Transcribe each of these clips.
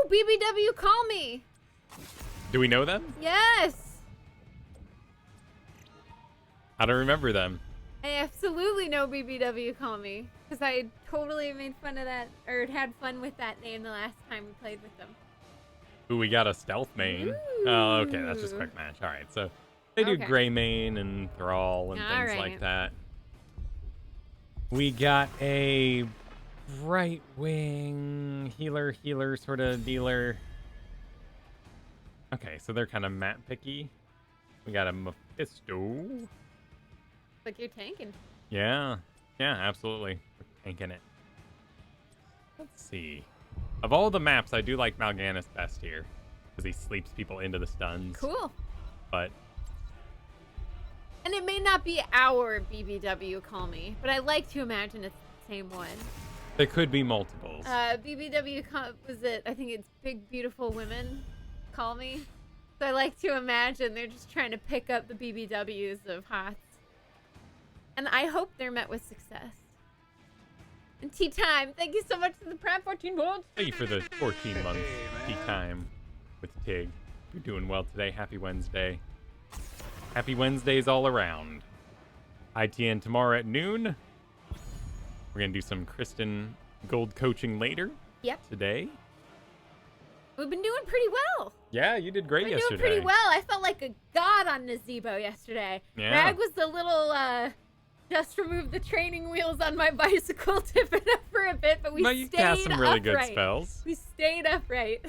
Oh, BBW, call me. Do we know them? Yes. I don't remember them. I absolutely know BBW, call me. Because I totally made fun of that, or had fun with that name the last time we played with them. Ooh, we got a stealth main. Ooh. Oh, okay, that's just quick match. All right, so they do gray main and thrall and things like that. We got a right wing healer sort of dealer. Okay, so they're kind of map picky. We got a Mephisto. Like you're tanking. Yeah, absolutely. We're tanking it. Let's see. Of all the maps, I do like Mal'Ganis best here. Because he sleeps people into the stuns. Cool. But... And it may not be our BBW, call me. But I like to imagine it's the same one. there could be multiples. BBW, was it, I think it's Big Beautiful Women, call me. So I like to imagine they're just trying to pick up the BBWs of HOTS. And I hope they're met with success. And tea time, thank you so much for the Prime 14 months. Thank you for the 14 months tea time with Tig. You're doing well today. Happy Wednesday. Happy Wednesdays all around. ITN tomorrow at noon. We're going to do some Kristen gold coaching later. Yep. Today. We've been doing pretty well. Yeah, you did great yesterday. Doing pretty well. I felt like a god on Nazebo yesterday. Yeah. Rag was the little, just remove the training wheels on my bicycle, tip it up for a bit, but we stayed you cast some really upright. good spells. We stayed upright.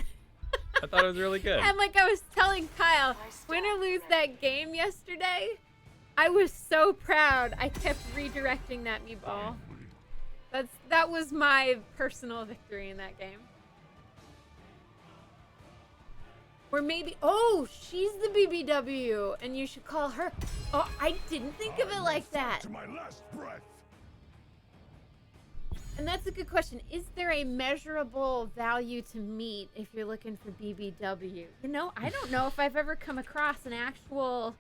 I thought it was really good. And like I was telling Kyle, win or lose that game yesterday, I was so proud. I kept redirecting that meatball. That was my personal victory in that game. Or maybe, oh, she's the BBW, and you should call her. Oh, I didn't think of it like that. To my last breath. And that's a good question. Is there a measurable value to meet if you're looking for BBW? You know, I don't know if I've ever come across an actual...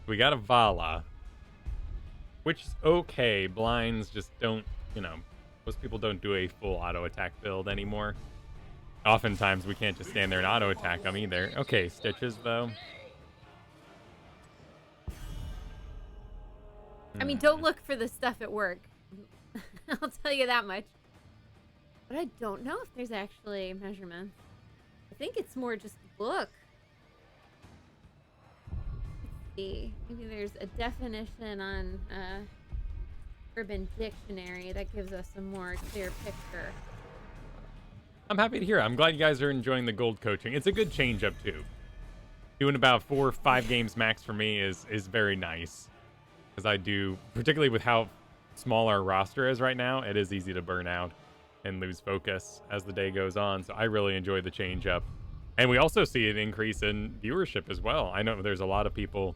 We got a Valla, which is okay. Blinds just don't, most people don't do a full auto attack build anymore. Oftentimes we can't just stand there and auto attack them either. Okay, Stitches though. I mean, don't look for the stuff at work. I'll tell you that much. But I don't know if there's actually measurements. I think it's more just look. Let's see. Maybe there's a definition on Urban Dictionary that gives us a more clear picture. I'm happy to hear it. I'm glad you guys are enjoying the gold coaching. It's a good change up too. Doing about 4 or 5 games max for me is very nice. Because I do, particularly with how small our roster is right now, it is easy to burn out and lose focus as the day goes on. So I really enjoy the change up. And we also see an increase in viewership as well. I know there's a lot of people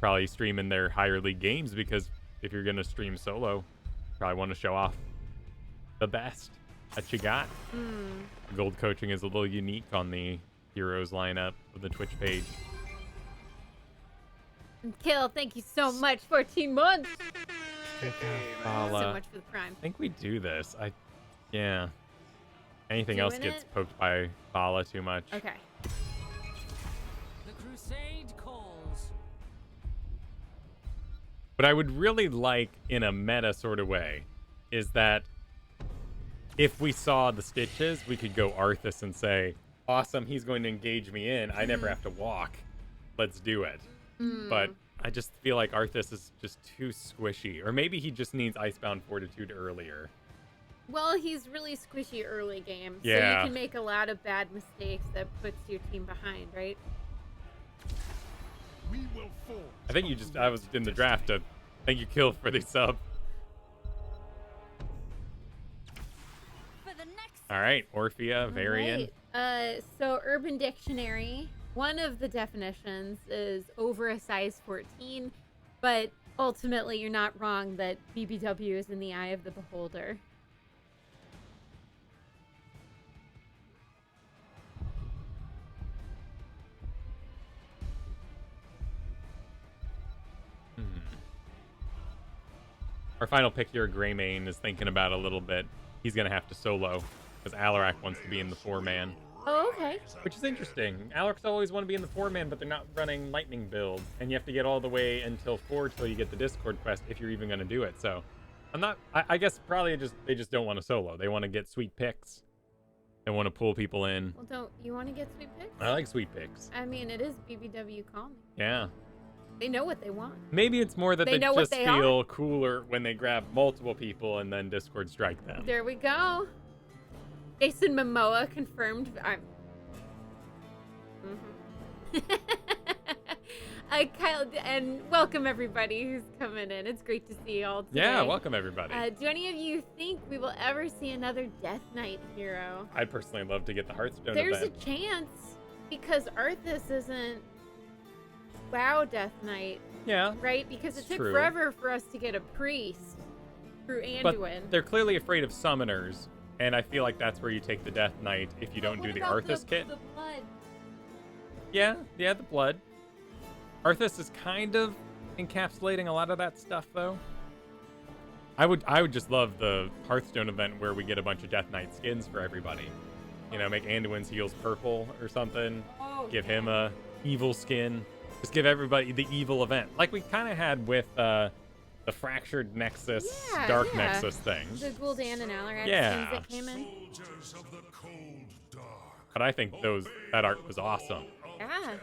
probably streaming their higher league games because if you're going to stream solo, you probably want to show off the best that you got. Gold coaching is a little unique on the Heroes lineup of the Twitch page. Kill, thank you so much. 14 months. Valla. So much for the Prime. I think we do this. Yeah. Anything Doing else gets it? poked by Valla too much. Okay. The crusade calls. What I would really like in a meta sort of way is that if we saw the Stitches, we could go Arthas and say, awesome, he's going to engage me in. I never have to walk. Let's do it. But I just feel like Arthas is just too squishy. Or maybe he just needs Icebound Fortitude earlier. Well, he's really squishy early game. So Yeah. you can make a lot of bad mistakes that puts your team behind, right? We will fall. I think I was in the draft to thank you, Kill, for the sub. For the next All right, Orphea, Varian. Right. So Urban Dictionary, one of the definitions is over a size 14, but ultimately you're not wrong that BBW is in the eye of the beholder. Our final pick here, Greymane, is thinking about it a little bit. He's going to have to solo because Alarak wants to be in the 4-man. Oh, okay. Which is interesting. Alaraks always want to be in the 4-man, but they're not running lightning build. And you have to get all the way until 4 till you get the Discord quest if you're even going to do it. So I guess probably they just don't want to solo. They want to get sweet picks. They want to pull people in. Well, don't you want to get sweet picks? I like sweet picks. I mean, it is BBW calming. Yeah. They know what they want. Maybe it's more that they know what just they feel cooler when they grab multiple people and then Discord strike them. There we go. Jason Momoa confirmed. Kyle, and welcome everybody who's coming in. It's great to see you all today. Yeah, welcome everybody. Do any of you think we will ever see another Death Knight hero? I'd personally love to get the Hearthstone There's event. a chance because e.t.c isn't WoW Death Knight. Yeah. Right? Because it took true. forever for us to get a priest through Anduin. But they're clearly afraid of summoners, and I feel like that's where you take the Death Knight if you don't do the Arthas kit. The blood? Yeah, the blood. Arthas is kind of encapsulating a lot of that stuff, though. I would just love the Hearthstone event where we get a bunch of Death Knight skins for everybody. You know, make Anduin's heels purple or something. Oh, give him a evil skin. Just give everybody the evil event, like we kind of had with the Fractured Nexus, Dark Nexus thing. The Gul'dan and Alarak skins that came in. But I think that art was awesome. Yeah.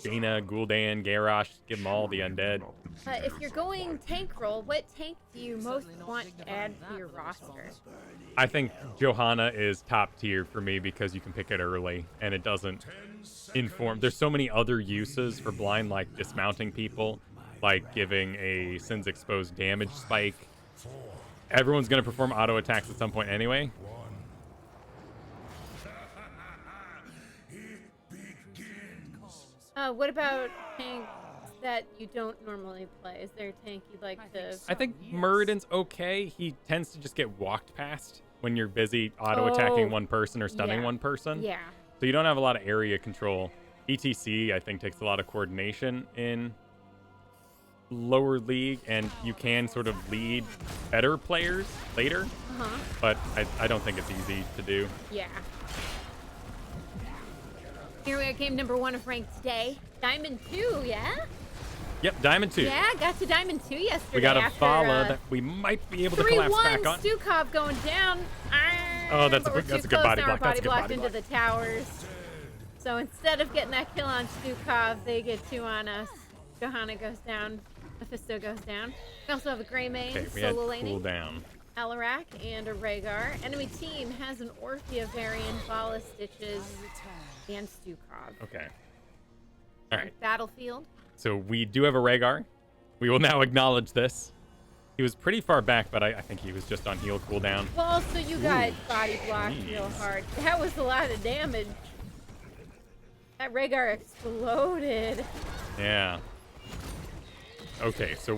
Jaina, Gul'dan, Garrosh, give them all the undead. If you're going tank role, what tank do you most want to add to your roster? I think Johanna is top tier for me because you can pick it early and it doesn't inform. There's so many other uses for blind, like dismounting people, like giving a Sin's Exposed damage spike. Everyone's going to perform auto attacks at some point anyway. What about tanks that you don't normally play? Is there a tank you'd like to... I think Muradin's okay. He tends to just get walked past when you're busy auto-attacking one person or stunning one person. Yeah. So you don't have a lot of area control. e.t.c, I think, takes a lot of coordination in lower league, and you can sort of lead better players later. But I don't think it's easy to do. Yeah. Here we are, game number 1 of ranked today. Diamond 2, yeah? Yep, Diamond 2. Yeah, got to Diamond 2 yesterday. We got a after, Valla that we might be able to collapse back on. 3-1 Stukov going down. Oh, that's a good body block. Body That's a good blocked body into block. the towers. So instead of getting that kill on Stukov, they get 2 on us. Johanna goes down. Mephisto goes down. We also have a Greymane, Okay, we had solo laning. cooldown. Alarak and a Rhaegar. Enemy team has an Orphea variant, Valla Stitches, and Stukov. Okay. All right. Battlefield. So we do have a Rhaegar. We will now acknowledge this. He was pretty far back, but I think he was just on heal cooldown. Well, also you got body blocked real hard. That was a lot of damage. That Rhaegar exploded. Yeah. Okay, so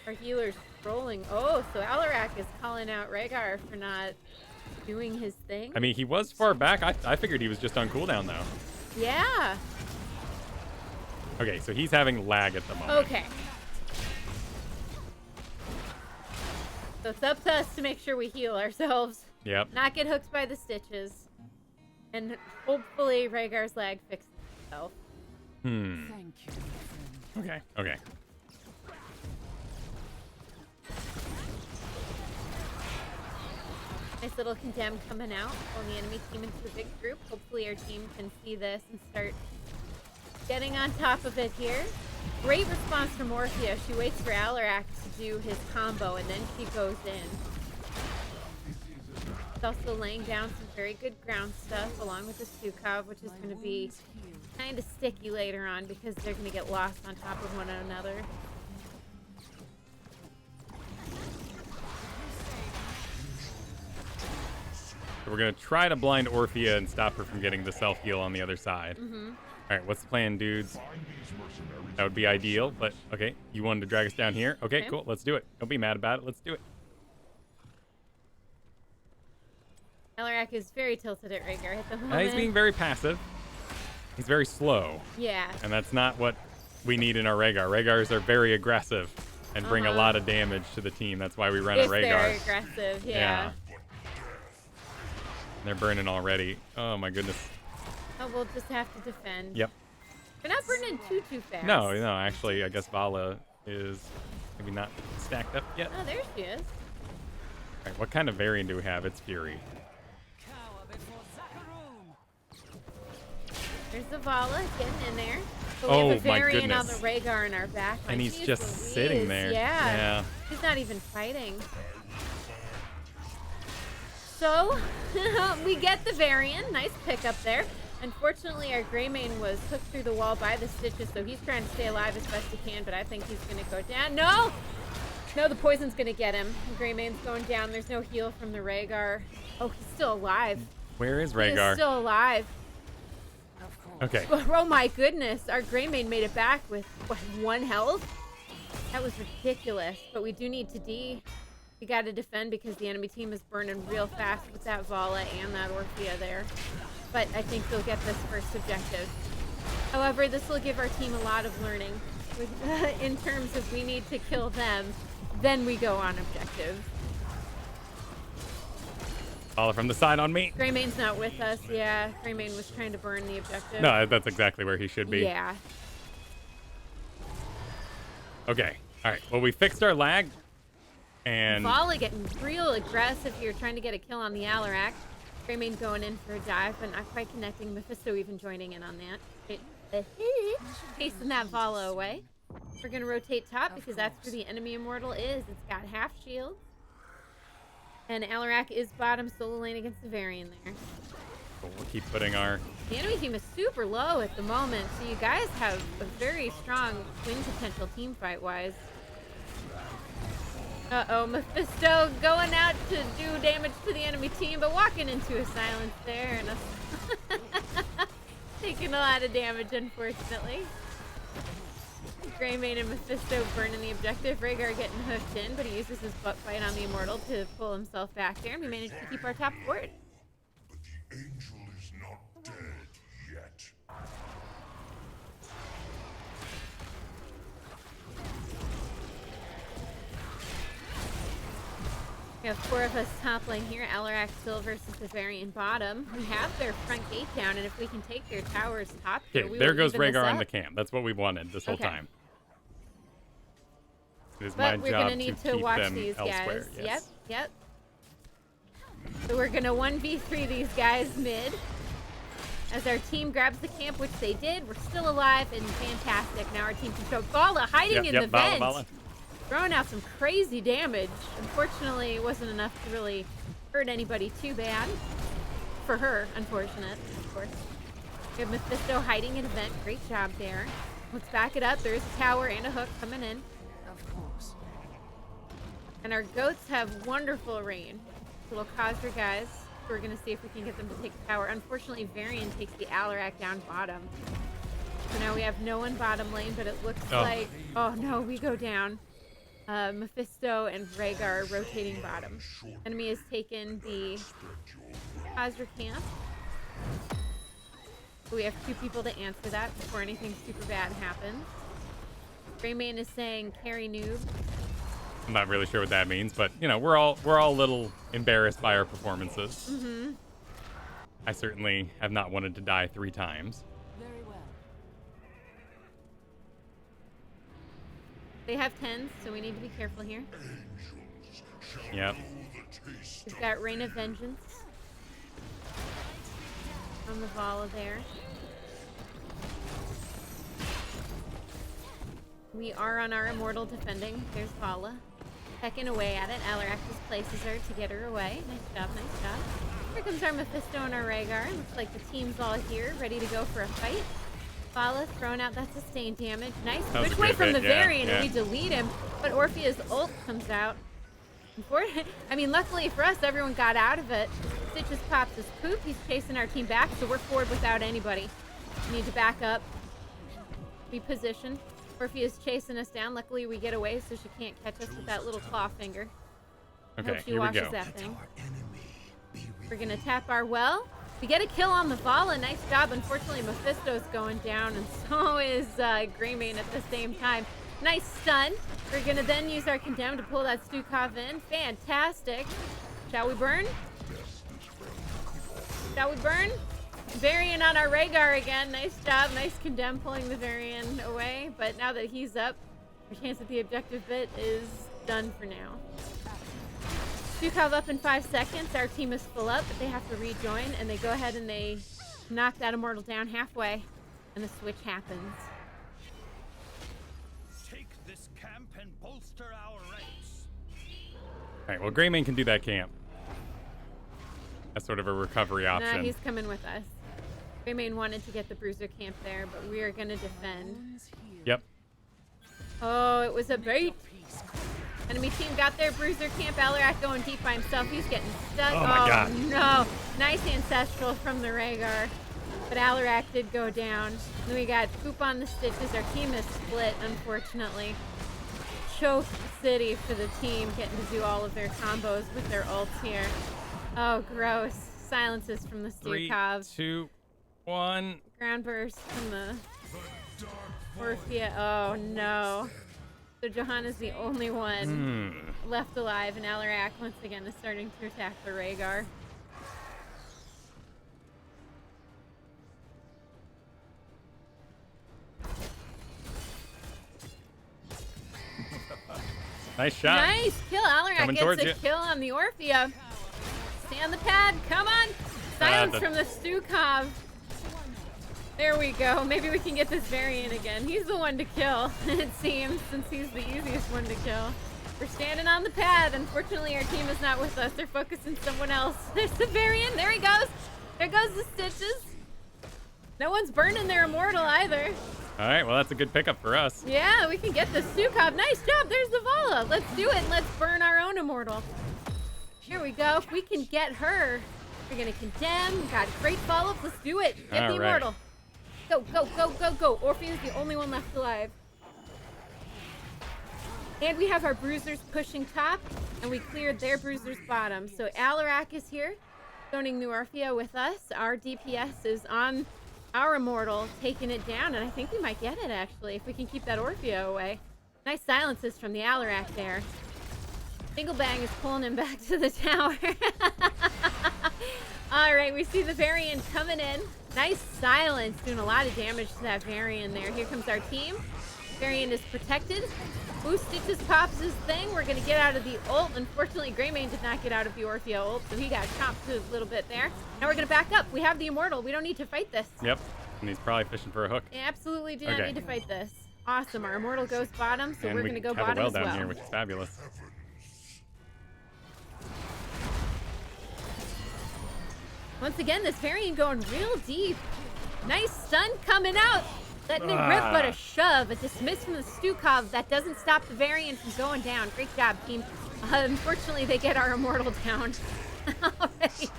Our healer's rolling. Oh, so Alarak is calling out Rhaegar for not doing his thing. I mean, he was far back. I figured he was just on cooldown, though. Yeah. Okay, so he's having lag at the moment. Okay. So it's up to us to make sure we heal ourselves. Yep. Not get hooked by the stitches. And hopefully Rhaegar's lag fixes itself. Thank you. Okay, okay. Nice little condemn coming out on the enemy team into the big group. Hopefully our team can see this and start getting on top of it here. Great response from Orphea. She waits for Alarak to do his combo and then she goes in. She's also laying down some very good ground stuff along with the Stukov, which is going to be kind of sticky later on because they're going to get lost on top of one another. So we're going to try to blind Orphea and stop her from getting the self-heal on the other side. All right, what's the plan, dudes? That would be ideal, but okay. You wanted to drag us down here? Okay, cool. Let's do it. Don't be mad about it. Let's do it. Alarak is very tilted at Rhaegar at the moment. He's being very passive. He's very slow. Yeah. And that's not what we need in our Rhaegar. Rhaegars are very aggressive. and bring a lot of damage to the team. That's why we run a If they're Rhaegar. aggressive, yeah. They're burning already. Oh my goodness. Oh, we'll just have to defend. Yep. They're not burning too fast. No, actually, I guess Valla is maybe not stacked up yet. Oh, there she is. All right, what kind of variant do we have? It's Fury. There's the Valla getting in there. But Oh, we have a my variant on the goodness. Rhaegar in our back. And he's Jeez just Louise. sitting there. Yeah. He's not even fighting. So, we get the variant. Nice pickup there. Unfortunately, our Greymane was hooked through the wall by the stitches, so he's trying to stay alive as best he can, but I think he's going to go down. No! No, the poison's going to get him. Greymane's going down. There's no heal from the Rhaegar. Oh, he's still alive. Where is He Rhaegar? is still alive. Okay. Oh my goodness, our Greymane made it back with, what, 1 health? That was ridiculous, but we do need to D. We gotta defend because the enemy team is burning real fast with that Valla and that Orphea there. But I think they'll get this first objective. However, this will give our team a lot of learning in terms of we need to kill them, then we go on objectives. Valla from the side on me. Greymane's not with us, yeah. Greymane was trying to burn the objective. No, that's exactly where he should be. Yeah. Okay. All right. Well, we fixed our lag. And Valla getting real aggressive here, trying to get a kill on the Alarak. Greymane going in for a dive, but not quite connecting. Mephisto even joining in on that. Chasing that Valla away. We're going to rotate top because that's where the enemy immortal is. It's got half shield. And Alarak is bottom solo lane against the Varian there. we'll keep putting our... The enemy team is super low at the moment, so you guys have a very strong win potential team fight-wise. Uh-oh, Mephisto going out to do damage to the enemy team, but walking into a silence there and taking a lot of damage, unfortunately. Greymane and Mephisto burning the objective. Rhaegar getting hooked in, but he uses his butt fight on the Immortal to pull himself back there, and we managed to keep our top fort. But the angel is not dead yet. We have 4 of us top lane here. Alarak still versus the Varian bottom. We have their front gate down, and if we can take their towers top here, Okay, we there will goes even this Rhaegar in up. the camp. That's what we wanted this whole time. It is But my we're job gonna need to to keep watch them these elsewhere. guys. Yes. Yep. So we're gonna 1v3 these guys mid. As our team grabs the camp, which they did, we're still alive and fantastic. Now our team can show Valla hiding in the Valla, vent, Valla. throwing out some crazy damage. Unfortunately, it wasn't enough to really hurt anybody too bad. For her, unfortunate, of course. We have Mephisto hiding in a vent. Great job there. Let's back it up. There's a tower and a hook coming in. Of course. And our goats have wonderful rain. Little Khazra guys. We're going to see if we can get them to take the tower. Unfortunately, Varian takes the Alarak down bottom. So now we have no one bottom lane, but it looks like... Oh, no, we go down. Mephisto and Rhaegar rotating bottom. Enemy has taken the Khazra camp. We have 2 people to answer that before anything super bad happens. Greymane is saying carry noob. I'm not really sure what that means, but you know, we're all a little embarrassed by our performances. Mm-hmm. I certainly have not wanted to die 3 times. Very well. They have 10s, so we need to be careful here. Yep. We've got Reign of Vengeance on the Valla there. We are on our Immortal defending. There's Valla. Pecking away at it. Alarak just places her to get her away. Nice job, nice job. Here comes our Mephisto and our Rhaegar. Looks like the team's all here, ready to go for a fight. Valla throwing out that sustained damage. Nice That was switch a away good from hit, the yeah, Varian, yeah. and we delete him. But Orphea's ult comes out. I mean, luckily for us, everyone got out of it. Stitches pops his poop. He's chasing our team back, so we're forward without anybody. We need to back up. Be positioned. Orphea's chasing us down. Luckily, we get away, so she can't catch us with that little claw finger. I Okay, hope she here we washes go. that thing. We're gonna tap our well. We get a kill on the Valla. Nice job. Unfortunately, Mephisto's going down, and so is Greymane at the same time. Nice stun. We're gonna then use our condemn to pull that Stukov in. Fantastic. Shall we burn? Shall we burn? Varian on our Rhaegar again. Nice job. Nice condemn pulling the Varian away. But now that he's up, our chance at the objective bit is done for now. Stukov up in 5 seconds. Our team is full up, but they have to rejoin, and they go ahead and they knock that Immortal down halfway, and the switch happens. Take this camp and bolster our ranks. Alright, well, Greymane can do that camp. That's sort of a recovery option. Nah, he's coming with us. Greymane wanted to get the Bruiser camp there, but we are going to defend. Yep. Oh, it was a bait. Enemy team got their Bruiser camp. Alarak going deep by himself. He's getting stuck. Oh my God. No. Nice Ancestral from the Rhaegar. But Alarak did go down. Then we got Poop on the Stitches. Our team is split, unfortunately. Choke City for the team, getting to do all of their combos with their ults here. Oh, gross. Silences from the Stukov. 3, 2, 1. Ground burst from the Orphea. Oh, no. So Johann is the only one left alive, and Alarak once again is starting to attack the Rhaegar. Nice shot. Nice kill. Alarak Coming gets towards a you. kill on the Orphea. Stay on the pad. Come on. Silence from the Stukov. There we go. Maybe we can get this Varian again. He's the one to kill, it seems, since he's the easiest one to kill. We're standing on the pad. Unfortunately, our team is not with us. They're focusing someone else. There's the Varian. There he goes. There goes the Stitches. No one's burning their Immortal either. All right, well, that's a good pickup for us. Yeah, we can get the Stukov. Nice job. There's the Valla. Let's do it, and let's burn our own Immortal. Here we go. If we can get her, we're going to condemn. Got a great follow-up. Let's do it. Get the Immortal. Go, go, go, go, go. Orpheus is the only one left alive. And we have our Bruisers pushing top, and we cleared their Bruisers bottom. So Alarak is here, zoning the Orphea with us. Our DPS is on our Immortal, taking it down, and I think we might get it, actually, if we can keep that Orphea away. Nice silences from the Alarak there. Single Bang is pulling him back to the tower. All right, we see the Varian coming in. Nice silence, doing a lot of damage to that Varian there. Here comes our team. Varian is protected. Ooh, Stitches pops his thing. We're going to get out of the ult. Unfortunately, Greymane did not get out of the Orphea ult, so he got chopped a little bit there. Now we're going to back up. We have the Immortal. We don't need to fight this. Yep, and he's probably fishing for a hook. Absolutely do not need to fight this. Awesome. Our Immortal goes bottom, so and we're going to go have bottom a as well well. down here, which is fabulous. Once again, this Varian going real deep. Nice stun coming out. Letting it rip, but a shove. A dismiss from the Stukov. That doesn't stop the Varian from going down. Great job, team. Unfortunately, they get our Immortal down already.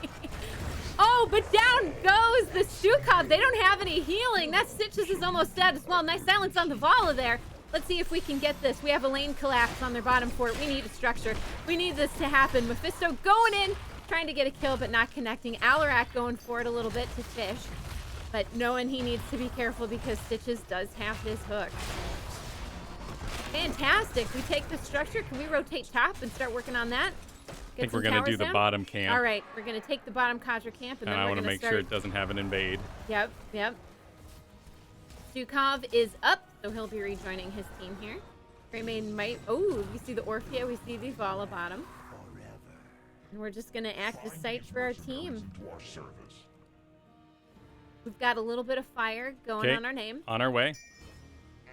Oh, but down goes the Stukov. They don't have any healing. That Stitches is almost dead as well. Nice silence on the Valla there. Let's see if we can get this. We have a lane collapse on their bottom fort. We need a structure. We need this to happen. Mephisto going in, trying to get a kill, but not connecting. Alarak going for it a little bit to fish, but knowing he needs to be careful because Stitches does have his hook. Fantastic. We take the structure. Can we rotate top and start working on that? I think we're going to do the bottom camp. All right, we're going to take the bottom Kadra camp, and then I we're want going to to make start... sure it doesn't have an invade. Yep, yep. Stukov is up, so he'll be rejoining his team here. Greymane might... Oh, we see the Orphea. We see the Valla bottom. And we're just going to act as sight for our team. We've got a little bit of fire going on our name. On our way.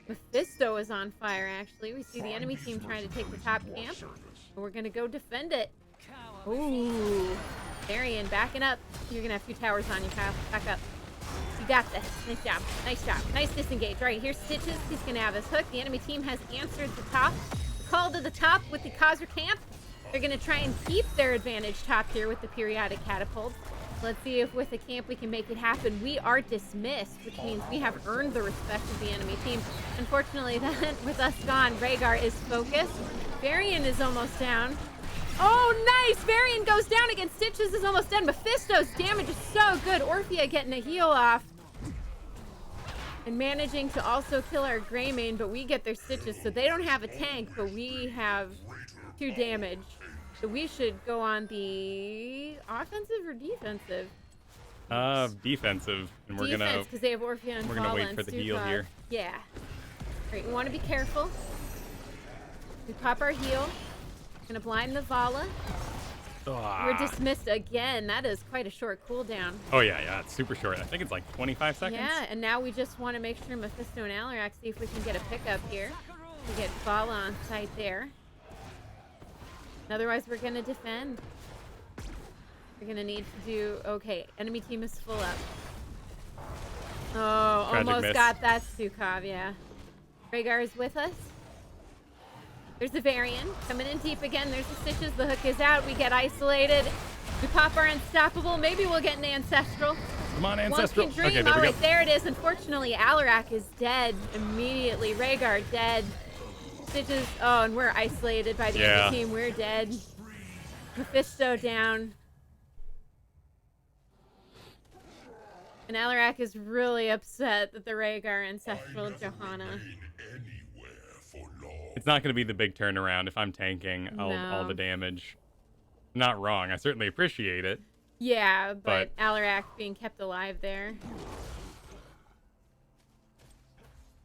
Mephisto is on fire, actually. We see the enemy team trying to take the top camp. And we're going to go defend it. Ooh. Varian backing up. You're going to have 2 towers on you, Kyle. Back up. You got this. Nice job. Nice job. Nice disengage. All right, here's Stitches. He's going to have his hook. The enemy team has answered the top. The call to the top with the Khazra camp. They're going to try and keep their advantage top here with the periodic catapult. Let's see if with the camp we can make it happen. We are dismissed, which means we have earned the respect of the enemy team. Unfortunately, that with us gone, Rhaegar is focused. Varian is almost down. Oh, nice! Varian goes down again. Stitches is almost dead. Mephisto's damage is so good. Orphea getting a heal off. And managing to also kill our Greymane, but we get their stitches, so they don't have a tank, but we have 2 damage. So we should go on the offensive or defensive? Defensive, and we're Defense, gonna because they have Orpheon and we're gonna Valla wait and for the heal Stukov. here. Yeah. Right, we want to be careful. We pop our heal. Gonna blind the Valla. We're dismissed again. That is quite a short cooldown. Oh yeah, it's super short. I think it's like 25 seconds. Yeah, and now we just want to make sure Mephisto and Alarak see if we can get a pickup here. We get Valla on site there. Otherwise, we're gonna defend. We're gonna need to do okay. Enemy team is full up. Oh, Tragic almost miss. got that Stukov, yeah. Rhaegar is with us. There's the Varian coming in deep again. There's the stitches. The hook is out. We get isolated. We pop our unstoppable. Maybe we'll get an ancestral. Come on, One ancestral. can dream. Okay, there All we right, go. there it is. Unfortunately, Alarak is dead immediately. Rhaegar dead. Stitches. Oh, and we're isolated by the enemy team. We're dead. Mephisto down. And Alarak is really upset that the Rhaegar ancestral Johanna. Anywhere for long. It's not going to be the big turnaround if I'm tanking all No. the damage. Not wrong. I certainly appreciate it. Yeah, but Alarak being kept alive there.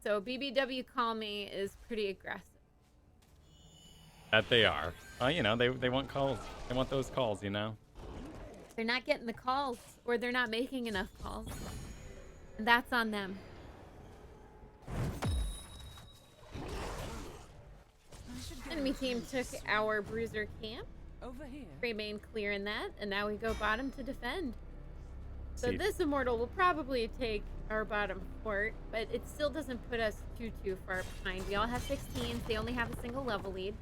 So BBW Call Me is pretty aggressive. That they are. You know, they want calls. They want those calls, you know? They're not getting the calls, or they're not making enough calls. And that's on them. Enemy team took our bruiser camp. Over here. Greymane clearing that, and now we go bottom to defend. So See. this immortal will probably take our bottom fort, but it still doesn't put us too far behind. We all have 16s. They only have a single level lead.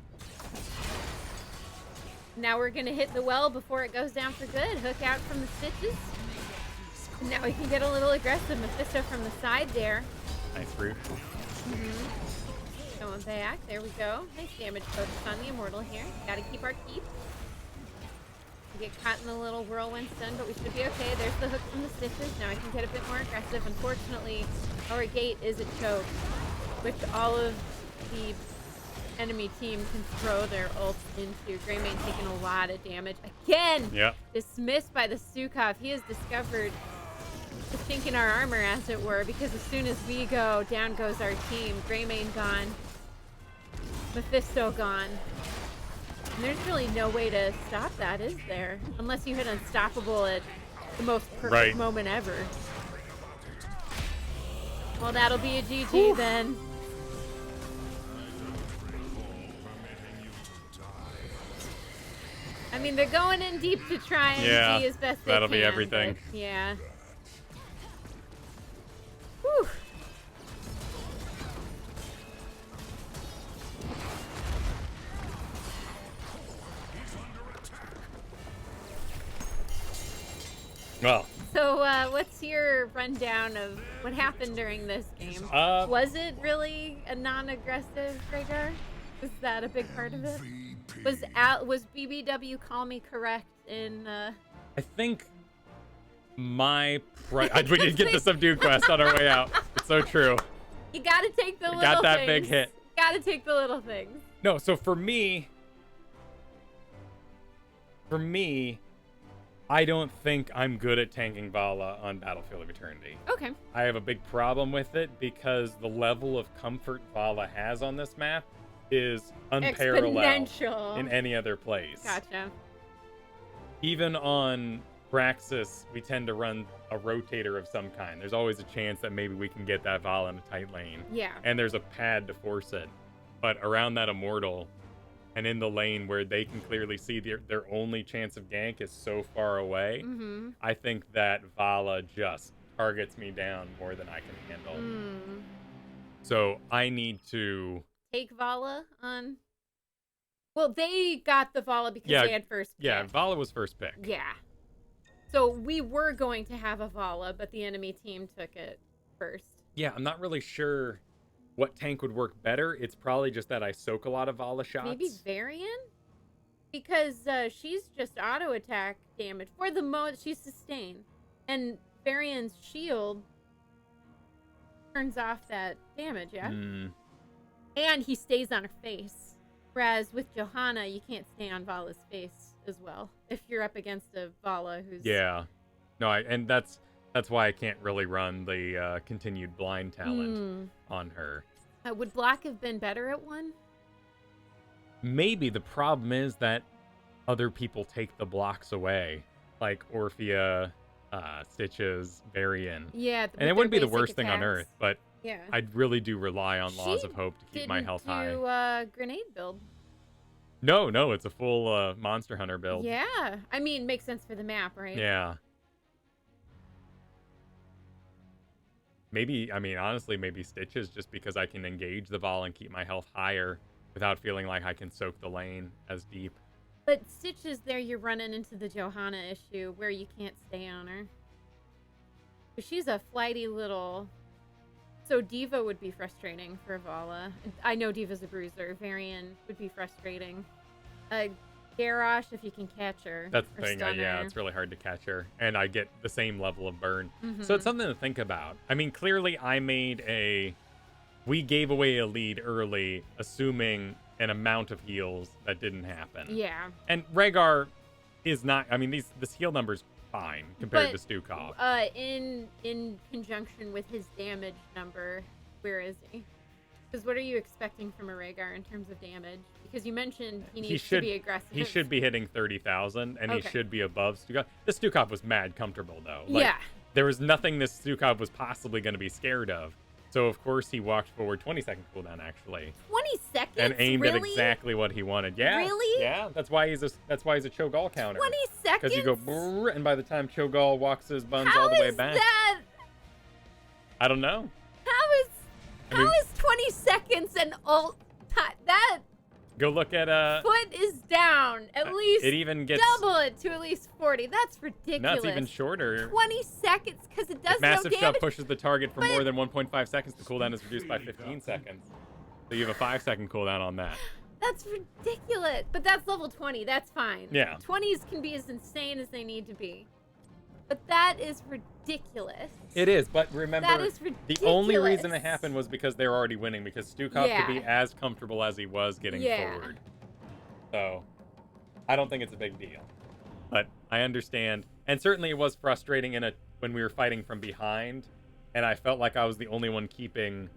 Now we're gonna hit the well before it goes down for good. Hook out from the stitches. And now we can get a little aggressive. Mephisto from the side there. Nice root. Going back. There we go. Nice damage focus on the immortal here. Gotta keep our keep. We get caught in the little whirlwind stun, but we should be okay. There's the hook from the stitches. Now I can get a bit more aggressive. Unfortunately, our gate is a choke, which all of the enemy team can throw their ults into. Greymane taking a lot of damage. Again! Yep. Dismissed by the Stukov. He has discovered the chink in our armor, as it were, because as soon as we go, down goes our team. Greymane gone. Mephisto gone. And there's really no way to stop that, is there? Unless you hit unstoppable at the most perfect moment ever. Well, that'll be a GG then. I mean, they're going in deep to try and be as best they can. That'll be everything. But, yeah. Whew. Well. So, what's your rundown of what happened during this game? Was it really a non-aggressive Rhaegar? Was that a big part of it? Was BBW Call Me correct in? I think my we did get the subdue quest on our way out. It's so true. You gotta take the little Got that things. big hit. Gotta take the little things. No, so for me, I don't think I'm good at tanking Valla on Battlefield of Eternity. Okay. I have a big problem with it because the level of comfort Valla has on this map is unparalleled Exponential. in any other place. Gotcha. Even on Praxis, we tend to run a rotator of some kind. There's always a chance that maybe we can get that Valla in a tight lane. Yeah. And there's a pad to force it. But around that Immortal and in the lane where they can clearly see their only chance of gank is so far away, I think that Valla just targets me down more than I can handle. So I need to... Take Valla on... Well, they got the Valla because they had first pick. Yeah, Valla was first pick. Yeah. So we were going to have a Valla, but the enemy team took it first. Yeah, I'm not really sure what tank would work better. It's probably just that I soak a lot of Valla shots. Maybe Varian? Because she's just auto attack damage. For the most, she's sustained. And Varian's shield turns off that damage, yeah? Hmm. And he stays on her face. Whereas with Johanna, you can't stay on Valla's face as well. If you're up against a Valla who's... Yeah. No, and that's why I can't really run the continued blind talent on her. Would Black have been better at one? Maybe the problem is that other people take the blocks away, like Orphea, Stitches, Varian. Yeah. And it wouldn't be the worst thing on Earth, but yeah. I really do rely on Laws She of Hope to keep my health high. Didn't do grenade build. No, it's a full Monster Hunter build. Yeah. I mean, makes sense for the map, right? Yeah. Maybe, I mean, honestly, maybe Stitches just because I can engage the Valla and keep my health higher without feeling like I can soak the lane as deep. But Stitches there, you're running into the Johanna issue where you can't stay on her. But she's a flighty little... So Diva would be frustrating for Valla. I know Diva's a bruiser. Varian would be frustrating. Garrosh, if you can catch her. That's the or thing. stun Yeah, her. it's really hard to catch her. And I get the same level of burn. Mm-hmm. So it's something to think about. I mean, clearly I made we gave away a lead early, assuming an amount of heals that didn't happen. Yeah. And Rhaegar is not, I mean, this heal number's fine compared But, to Stukov. In conjunction with his damage number, where is he? Because what are you expecting from a Rhaegar in terms of damage? Because you mentioned he needs to be aggressive. He should be hitting 30,000, and he Okay. should be above Stukov. This Stukov was mad comfortable, though. Like, yeah. There was nothing this Stukov was possibly going to be scared of. So, of course, he walked forward 20-second cooldown, actually. 20 seconds? And aimed at Really? exactly what he wanted. Yeah. Really? Yeah, that's why he's a Cho'Gall counter. 20 seconds? Because you go, brrr, and by the time Cho'Gall walks his buns How all the way is back. that? I don't know. How is 20 seconds and ult time? That Go look at foot is down. At least it even gets double it to at least 40. That's ridiculous. No, it's even shorter. 20 seconds because it does If Massive no Shove damage. pushes the target for but- more than 1.5 seconds, the cooldown is reduced by 15 seconds. So you have a 5-second cooldown on that. That's ridiculous. But that's level 20. That's fine. Yeah. 20s can be as insane as they need to be. But that is ridiculous. It is, but remember, That is the only reason it ridiculous. happened was because they were already winning, because Stukov Yeah. could be as comfortable as he was getting Yeah. forward. So, I don't think it's a big deal. But I understand. And certainly it was frustrating when we were fighting from behind, and I felt like I was the only one keeping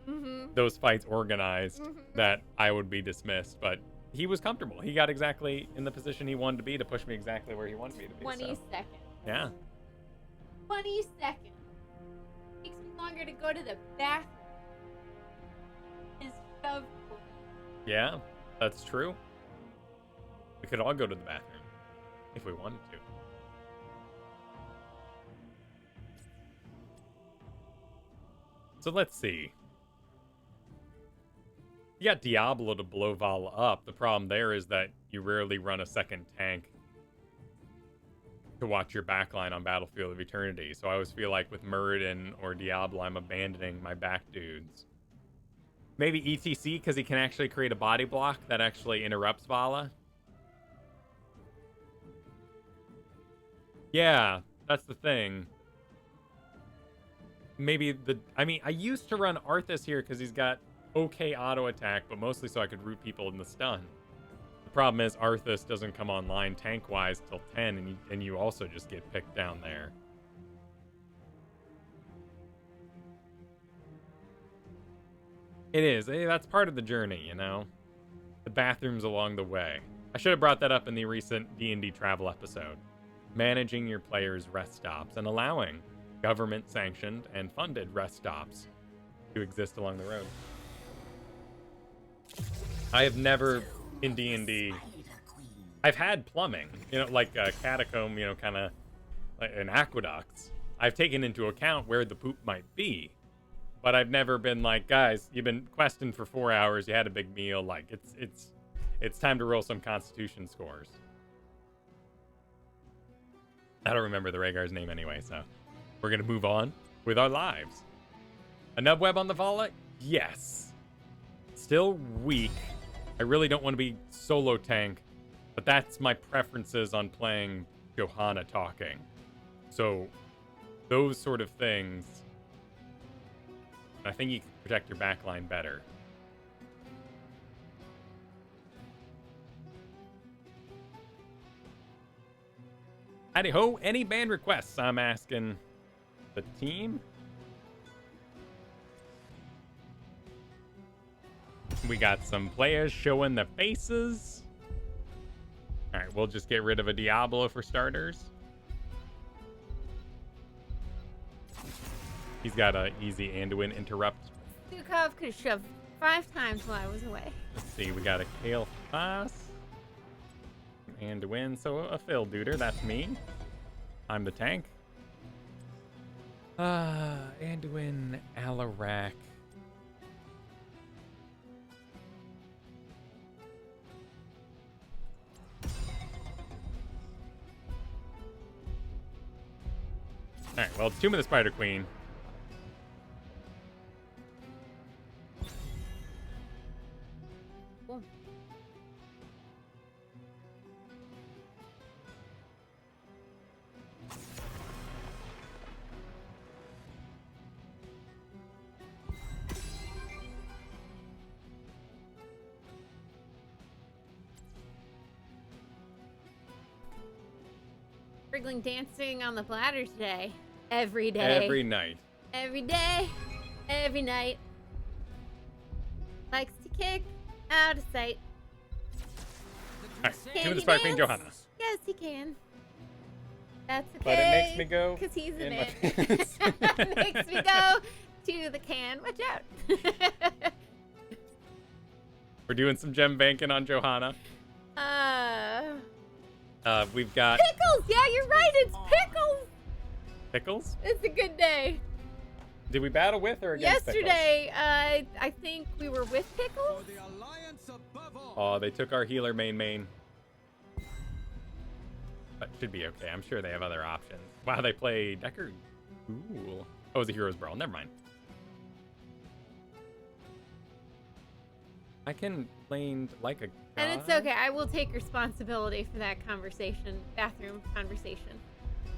those fights organized, that I would be dismissed. But he was comfortable. He got exactly in the position he wanted to be to push me exactly where he wanted me to be. 20 so. seconds. Yeah. 20 seconds. Takes me longer to go to the bathroom. His shove. Yeah, that's true. We could all go to the bathroom if we wanted to. So let's see. You got Diablo to blow Valla up. The problem there is that you rarely run a second tank to watch your backline on Battlefield of Eternity. So I always feel like with Muradin or Diablo, I'm abandoning my back dudes. Maybe e.t.c. because he can actually create a body block that actually interrupts Valla. Yeah, that's the thing. Maybe I used to run Arthas here because he's got okay auto attack, but mostly so I could root people in the stun. The problem is Arthas doesn't come online tank-wise till 10, and you also just get picked down there. It is. That's part of the journey, you know? The bathrooms along the way. I should have brought that up in the recent D&D travel episode. Managing your players' rest stops and allowing government-sanctioned and funded rest stops to exist along the road. I have never, in D&D, I've had plumbing, like a catacomb, kind of like an aqueducts. I've taken into account where the poop might be, but I've never been like, guys, you've been questing for 4 hours, you had a big meal, like it's time to roll some Constitution scores. I don't remember the Rhaegar's name anyway, so we're gonna move on with our lives. A nubweb on the Valla? Yes. Still weak. I really don't want to be solo tank, but that's my preferences on playing Johanna talking. So those sort of things I think you can protect your backline better. Howdy ho, any band requests? I'm asking the team. We got some players showing their faces. All right, we'll just get rid of a Diablo for starters. He's got a easy Anduin interrupt. Stukov could have shoved 5 times while I was away. Let's see, we got a kael'thas. Anduin, so a Phil Duder, that's me. I'm the tank. Anduin, Alarak. Alright, well, it's Tomb of the Spider Queen. Cool. Wriggling dancing on the bladder today. Every day. Every night. Every day. Every night. Likes to kick out of sight. Alright, Can Tomb of the he Spider Queen, dance? Johanna. Yes, he can. That's okay. But it makes me go because he's in my it. pants. Makes me go to the can. Watch out. We're doing some gem banking on Johanna. We've got Pickles! Yeah, you're right. It's Pickles. Pickles. It's a good day. Did we battle with or against Yesterday, I think we were with Pickles. For the alliance above all. Pickles? Oh, they took our healer main. But should be okay. I'm sure they have other options. Wow, they play Decker. Cool. Oh, it was a Hero's Brawl. Never mind. I can lane like a god. And it's okay. I will take responsibility for that conversation. Bathroom conversation.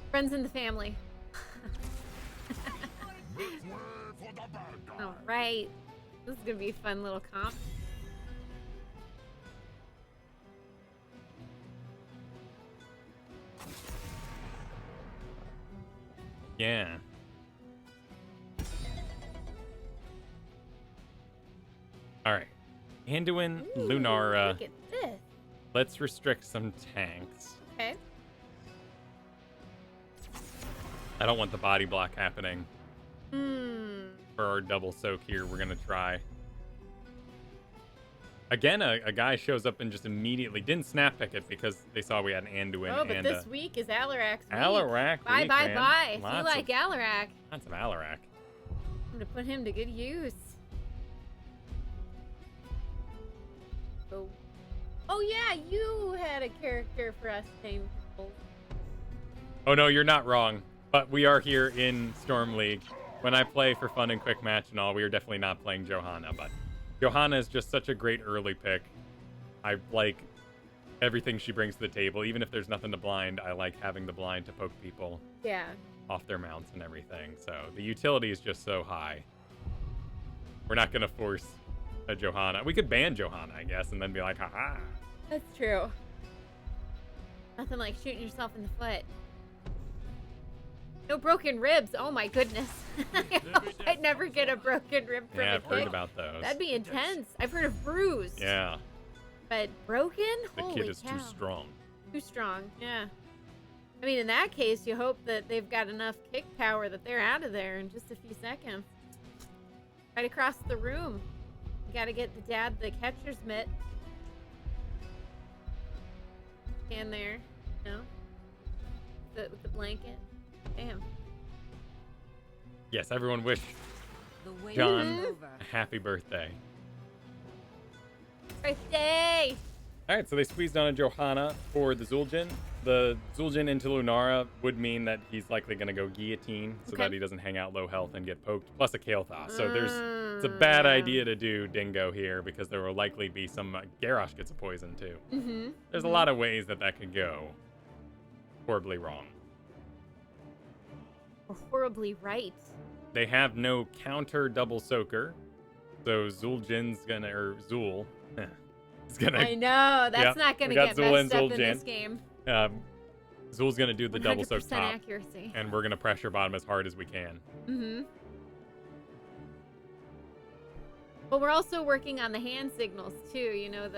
Friends in the family. Make way for the bad guy. All right. This is going to be a fun little comp. Yeah. All right. Anduin, Ooh, Lunara. Look at this. Let's restrict some tanks. Okay. I don't want the body block happening. Hmm. For our double soak here, we're going to try. Again, a guy shows up and just immediately didn't snap pick it because they saw we had an Anduin Oh, but and this week is Alarak's week. Alarak. Bye, week, bye, man. bye. If you Lots like Alarak, Lots of Alarak. I'm going to put him to good use. Oh. Oh, yeah, you had a character for us named Pickles. Oh no, you're not wrong. But we are here in Storm League. When I play for fun and quick match and all, we are definitely not playing Johanna. But Johanna is just such a great early pick. I like everything she brings to the table. Even if there's nothing to blind, I like having the blind to poke people Yeah. off their mounts and everything. So the utility is just so high. We're not going to force a Johanna. We could ban Johanna, I guess, and then be like, haha. That's true. Nothing like shooting yourself in the foot. No broken ribs. Oh my goodness. I hope I never get a broken rib from Yeah, a I've heard kick. about those. That'd be intense. I've heard of bruised. Yeah, But broken? the Holy kid is cow. too strong. Too strong, yeah. I mean, in that case, you hope that they've got enough kick power that they're out of there in just a few seconds. Right across the room. You gotta get the dad the catcher's mitt. Stand there, you know? With the blanket. Damn. Yes, everyone wish The wait John is over. a happy birthday. Birthday! Alright, so they squeezed on a Johanna for the zul'jin. The zul'jin into Lunara would mean that he's likely going to go guillotine so Okay. that he doesn't hang out low health and get poked, plus a kael'thas. So it's a bad idea to do Dingo here because there will likely be some... Garrosh gets a poison too. Mm-hmm. There's a lot of ways that could go horribly wrong. Or horribly right. they have no counter double soaker. So Zul'jin's gonna, or Zul, is gonna. I know that's Yep, not gonna we got get Zul messed and up in Zul'jin. this game. Zul's gonna do the double soak 100% top, accuracy. and we're gonna pressure bottom as hard as we can. Mm-hmm. But we're also working on the hand signals too. You know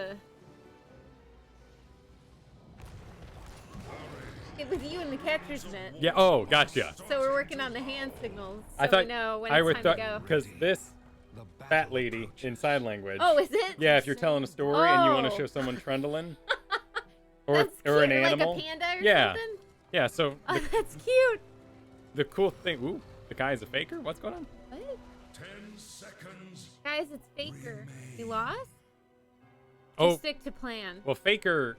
it was you and the catcher's mitt. Yeah. Oh, gotcha. So we're working on the hand signals. So I thought we know when I it's would time thought to go. because this fat lady in sign language. Oh, is it? Yeah, if you're telling a story and you want to Oh. show someone trundling, or That's or an cute, animal. like a panda or Yeah. something? Yeah. So Oh, that's cute. the cool thing. Ooh, the guy is a faker. What's going on? What? 10 seconds. Guys, it's Faker. He lost? Oh, Stick to plan. well, faker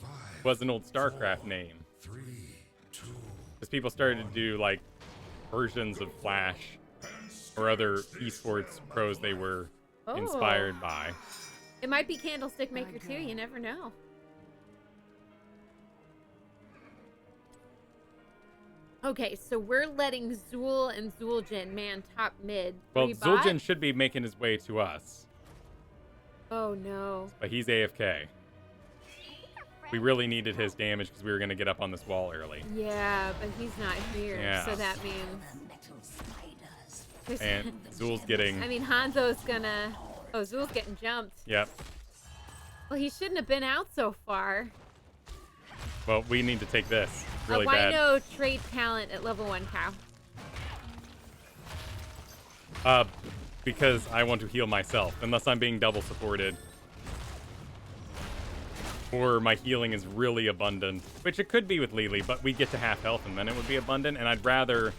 5, was an old StarCraft name. 3, 2, Because people started to do like versions of Flash or other esports pros they were Oh. inspired by. It might be Candlestick Maker too. You never know. Okay, so we're letting Zul and Zul'jin man top mid. Well, Three bot? Zul'jin should be making his way to us, Oh no. but he's AFK. We really needed his damage because we were going to get up on this wall early. Yeah, but he's not here. Yeah. So that means. There's- And Zul's getting... I mean, Hanzo's gonna. Oh, Zul's getting jumped. Yep. Well, he shouldn't have been out so far. Well, we need to take this really Why bad. no trade talent at level 1 cow? Because I want to heal myself, unless I'm being double supported. Or my healing is really abundant, which it could be with Lily, but we get to half health and then it would be abundant, and I'd rather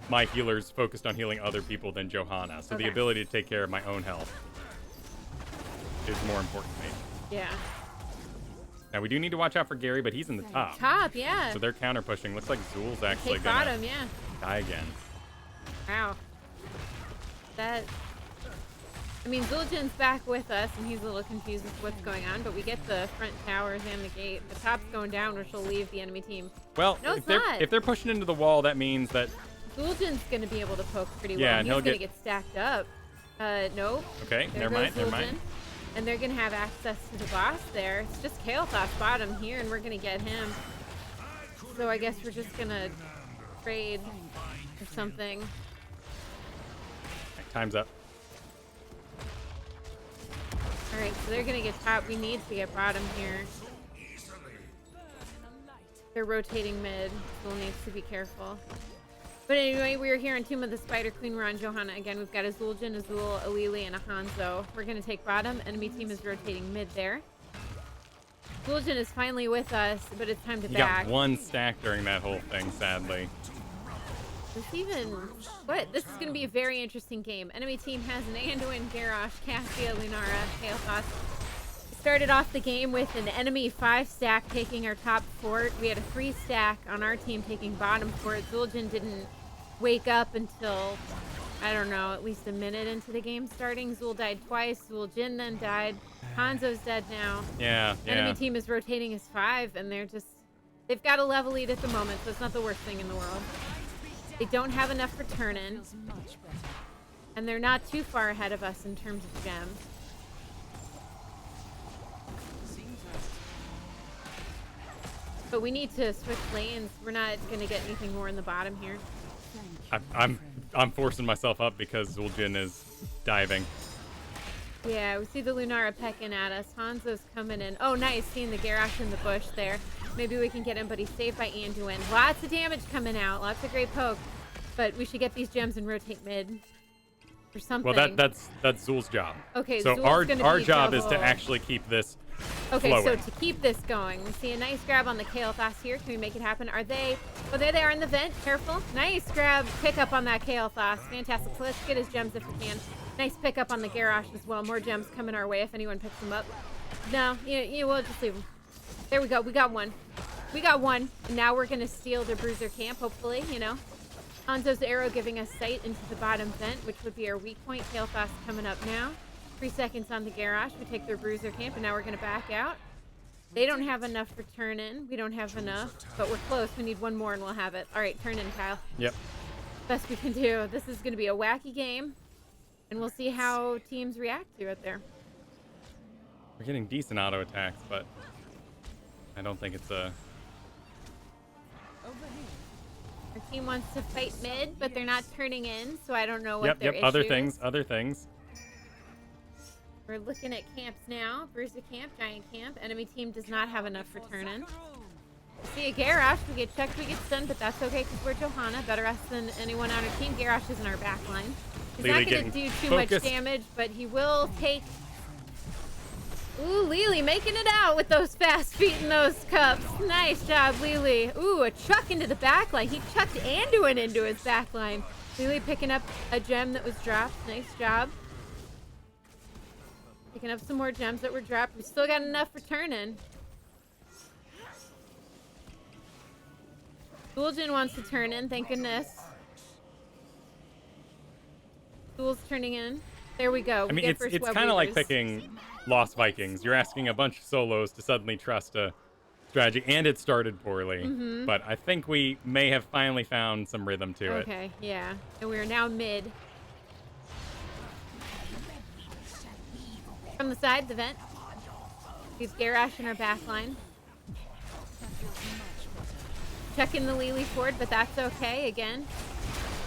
my healers focused on healing other people than Johanna. So Okay. the ability to take care of my own health is more important to me. Yeah. Now we do need to watch out for Gary, but he's in the top. Top, yeah. So they're counter pushing. Looks like Zul's actually Take gonna bottom, yeah. die again. Wow. That. I mean, Zul'jin's back with us, and he's a little confused with what's going on, but we get the front towers and the gate. The top's going down, which will leave the enemy team. Well, No, if it's they're not. if they're pushing into the wall, that means that Zul'jin's going to be able to poke pretty well. Yeah, and he's he'll going to get- get stacked up. Nope. okay, There never goes mind, never Zul'jin. mind. And they're going to have access to the boss there. It's just kael'thas bottom here, and we're going to get him. So I guess we're just going to trade or something. Time's up. Alright, so they're gonna get top. We need to get bottom here. They're rotating mid. We'll need to be careful. But anyway, we are here on Tomb of the Spider Queen. We're on Johanna again. We've got a Zul'jin, a Zul, a Lili, and a Hanzo. We're gonna take bottom. Enemy team is rotating mid there. Zul'jin is finally with us, but it's time to He back. got one stack during that whole thing, sadly. This even... What? This is going to be a very interesting game. Enemy team has an Anduin, Garrosh, Cassia, Lunara, kael'thas. Started off the game with an enemy 5-stack taking our top fort. We had a 3-stack on our team taking bottom fort. Zul'jin didn't wake up until, I don't know, at least a minute into the game starting. Zul died twice. Zul'jin then died. Hanzo's dead now. Yeah, Enemy yeah. team is rotating as 5, and they're just... They've got a level lead at the moment, so it's not the worst thing in the world. They don't have enough for turn-in, and they're not too far ahead of us in terms of gems. But we need to switch lanes. We're not going to get anything more in the bottom here. I'm forcing myself up because Zul'jin is diving. Yeah, we see the Lunara pecking at us. Hanzo's coming in. Oh, nice. Seeing the Garrosh in the bush there. Maybe we can get him, but he's saved by Anduin. Lots of damage coming out. Lots of great poke. But we should get these gems and rotate mid. Or something. Well, that's Zul's job. Okay, so Zul's our be job is to double. actually keep this Okay, flowing. so to keep this going, we see a nice grab on the kael'thas here. Can we make it happen? Are they... Oh, there they are in the vent. Careful. Nice grab. Pick up on that kael'thas. Fantastic. So let's get his gems if we can. Nice pick up on the Garrosh as well. More gems coming our way if anyone picks them up. No, we'll just leave them. There we go. We got one. We got one. And now we're going to steal their bruiser camp, hopefully, Hanzo's arrow giving us sight into the bottom vent, which would be our weak point. kael'thas coming up now. 3 seconds on the Garrosh. We take their bruiser camp, and now we're going to back out. They don't have enough for turn in. We don't have enough, but we're close. We need one more, and we'll have it. All right, turn in, Kyle. Yep. Best we can do. This is going to be a wacky game, and we'll see how teams react to it there. We're getting decent auto attacks, but I don't think it's a... Our team wants to fight mid, but they're not turning in, so I don't know what their Yep, other issue things, is. other things. We're looking at camps now. Bruiser camp, giant camp. Enemy team does not have enough for turn-in. See a Garrosh. We get checked, we get stunned, but that's okay because we're Johanna. Better us than anyone on our team. Garrosh is in our back line. He's Lili not going to do too much damage, but he will take... Ooh, Lili making it out with those fast feet and those cups. Nice job, Lili. Ooh, a chuck into the back line. He chucked Anduin into his back line. Lili picking up a gem that was dropped. Nice job. Picking up some more gems that were dropped. We still got enough for turn-in. zul'jin wants to turn in, thank goodness. Zul's turning in. There we go. I mean, it's kind of like picking Lost Vikings. You're asking a bunch of solos to suddenly trust a strategy, and it started poorly. But I think we may have finally found some rhythm to it. Okay, yeah. And we are now mid. From the side, the vent. He's Garrosh in our back line. Checking the Lili Ford, but that's okay. Again,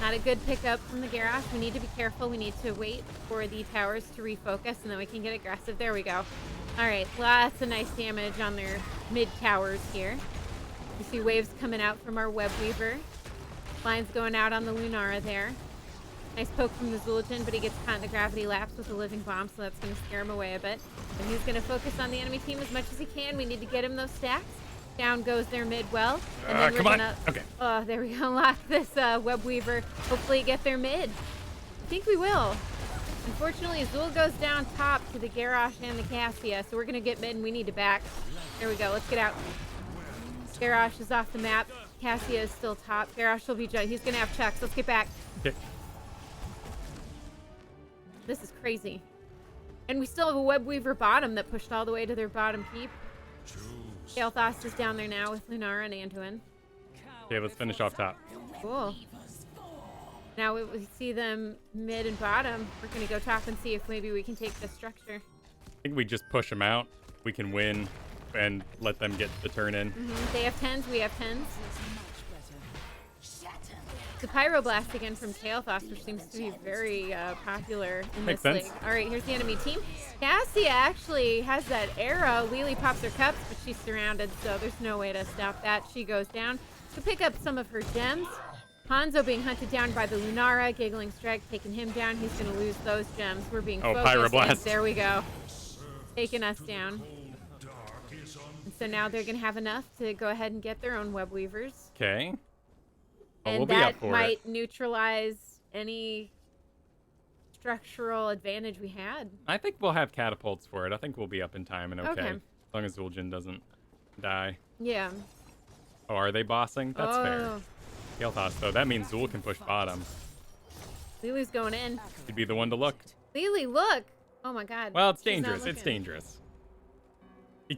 not a good pickup from the Garrosh. We need to be careful. We need to wait for the towers to refocus, and then we can get aggressive. There we go. All right, lots of nice damage on their mid towers here. You see waves coming out from our Web Weaver. Lines going out on the Lunara there. Nice poke from the zul'jin, but he gets caught in the gravity lapse with a living bomb, so that's going to scare him away a bit. And he's going to focus on the enemy team as much as he can. We need to get him those stacks. Down goes their mid well. And then we're gonna, Okay. Oh, there we go. Lock this Web Weaver. Hopefully get their mid. I think we will. Unfortunately, Zul goes down top to the Garrosh and the Cassia, so we're going to get mid and we need to back. There we go. Let's get out. Garrosh is off the map. Cassia is still top. Garrosh will be judged. He's going to have chucks. Let's get back. Okay. This is crazy. And we still have a Web Weaver bottom that pushed all the way to their bottom keep. kael'thas is down there now with Lunara and Anduin. Okay, let's finish off top. Cool. Now we see them mid and bottom. We're going to go top and see if maybe we can take this structure. I think we just push them out. We can win and let them get the turn in. They have 10s, we have 10s. The Pyroblast again from kael'thas, which seems to be very popular in Makes this sense. league. All right, here's the enemy team. Cassia actually has that arrow. Lili pops her cups, but she's surrounded, so there's no way to stop that. She goes down to pick up some of her gems. Hanzo being hunted down by the Lunara. Giggling Strike taking him down. He's going to lose those gems. We're being focused. Pyroblast. And there we go. Taking us down. And so now they're going to have enough to go ahead and get their own Web Weavers. Okay. Well, And we'll be up that for might it. neutralize any structural advantage we had. I think we'll have catapults for it. I think we'll be up in time and okay. Okay. As long as zul'jin doesn't die. Yeah. Oh, are they bossing? That's fair. Oh, kael'thas, though. That means Zul can push bottom. Lili's going in. He'd be the one to look. Lili, look. Oh my God. Well, it's She's not dangerous. It's looking. dangerous.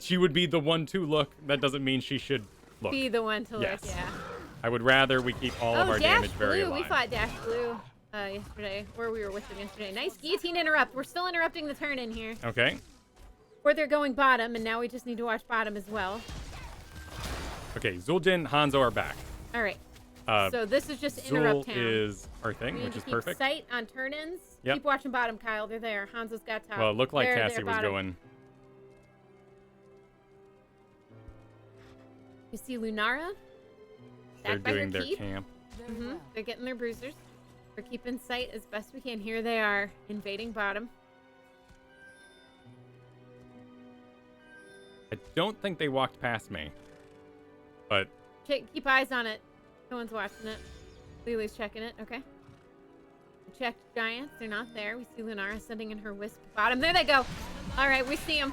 She would be the one to look. That doesn't mean she should look. Be the one to Yes. look, yeah. I would rather we keep all of our Dash damage very Blue. alive. We fought Dash Blue yesterday, or we were with them yesterday. Nice guillotine interrupt. We're still interrupting the turn in here. Okay. Or they're going bottom, and now we just need to watch bottom as well. Okay, zul'jin, Hanzo are back. All right. Uh, So this is just interrupt Zul town. is our thing, We need which to is keep perfect. sight on turn-ins. Yep. Keep watching bottom, Kyle. They're there. Hanzo's got top. Well, it looked like They're Cassie was bottom. going. You see Lunara? They're Back by her doing their keep. camp. They're getting their bruisers. We're keeping sight as best we can. Here they are, invading bottom. I don't think they walked past me. But Keep eyes on it. No one's watching it. Lili's checking it. Okay. We checked giants. They're not there. We see Lunara sending in her wisp bottom. There they go. All right, we see them.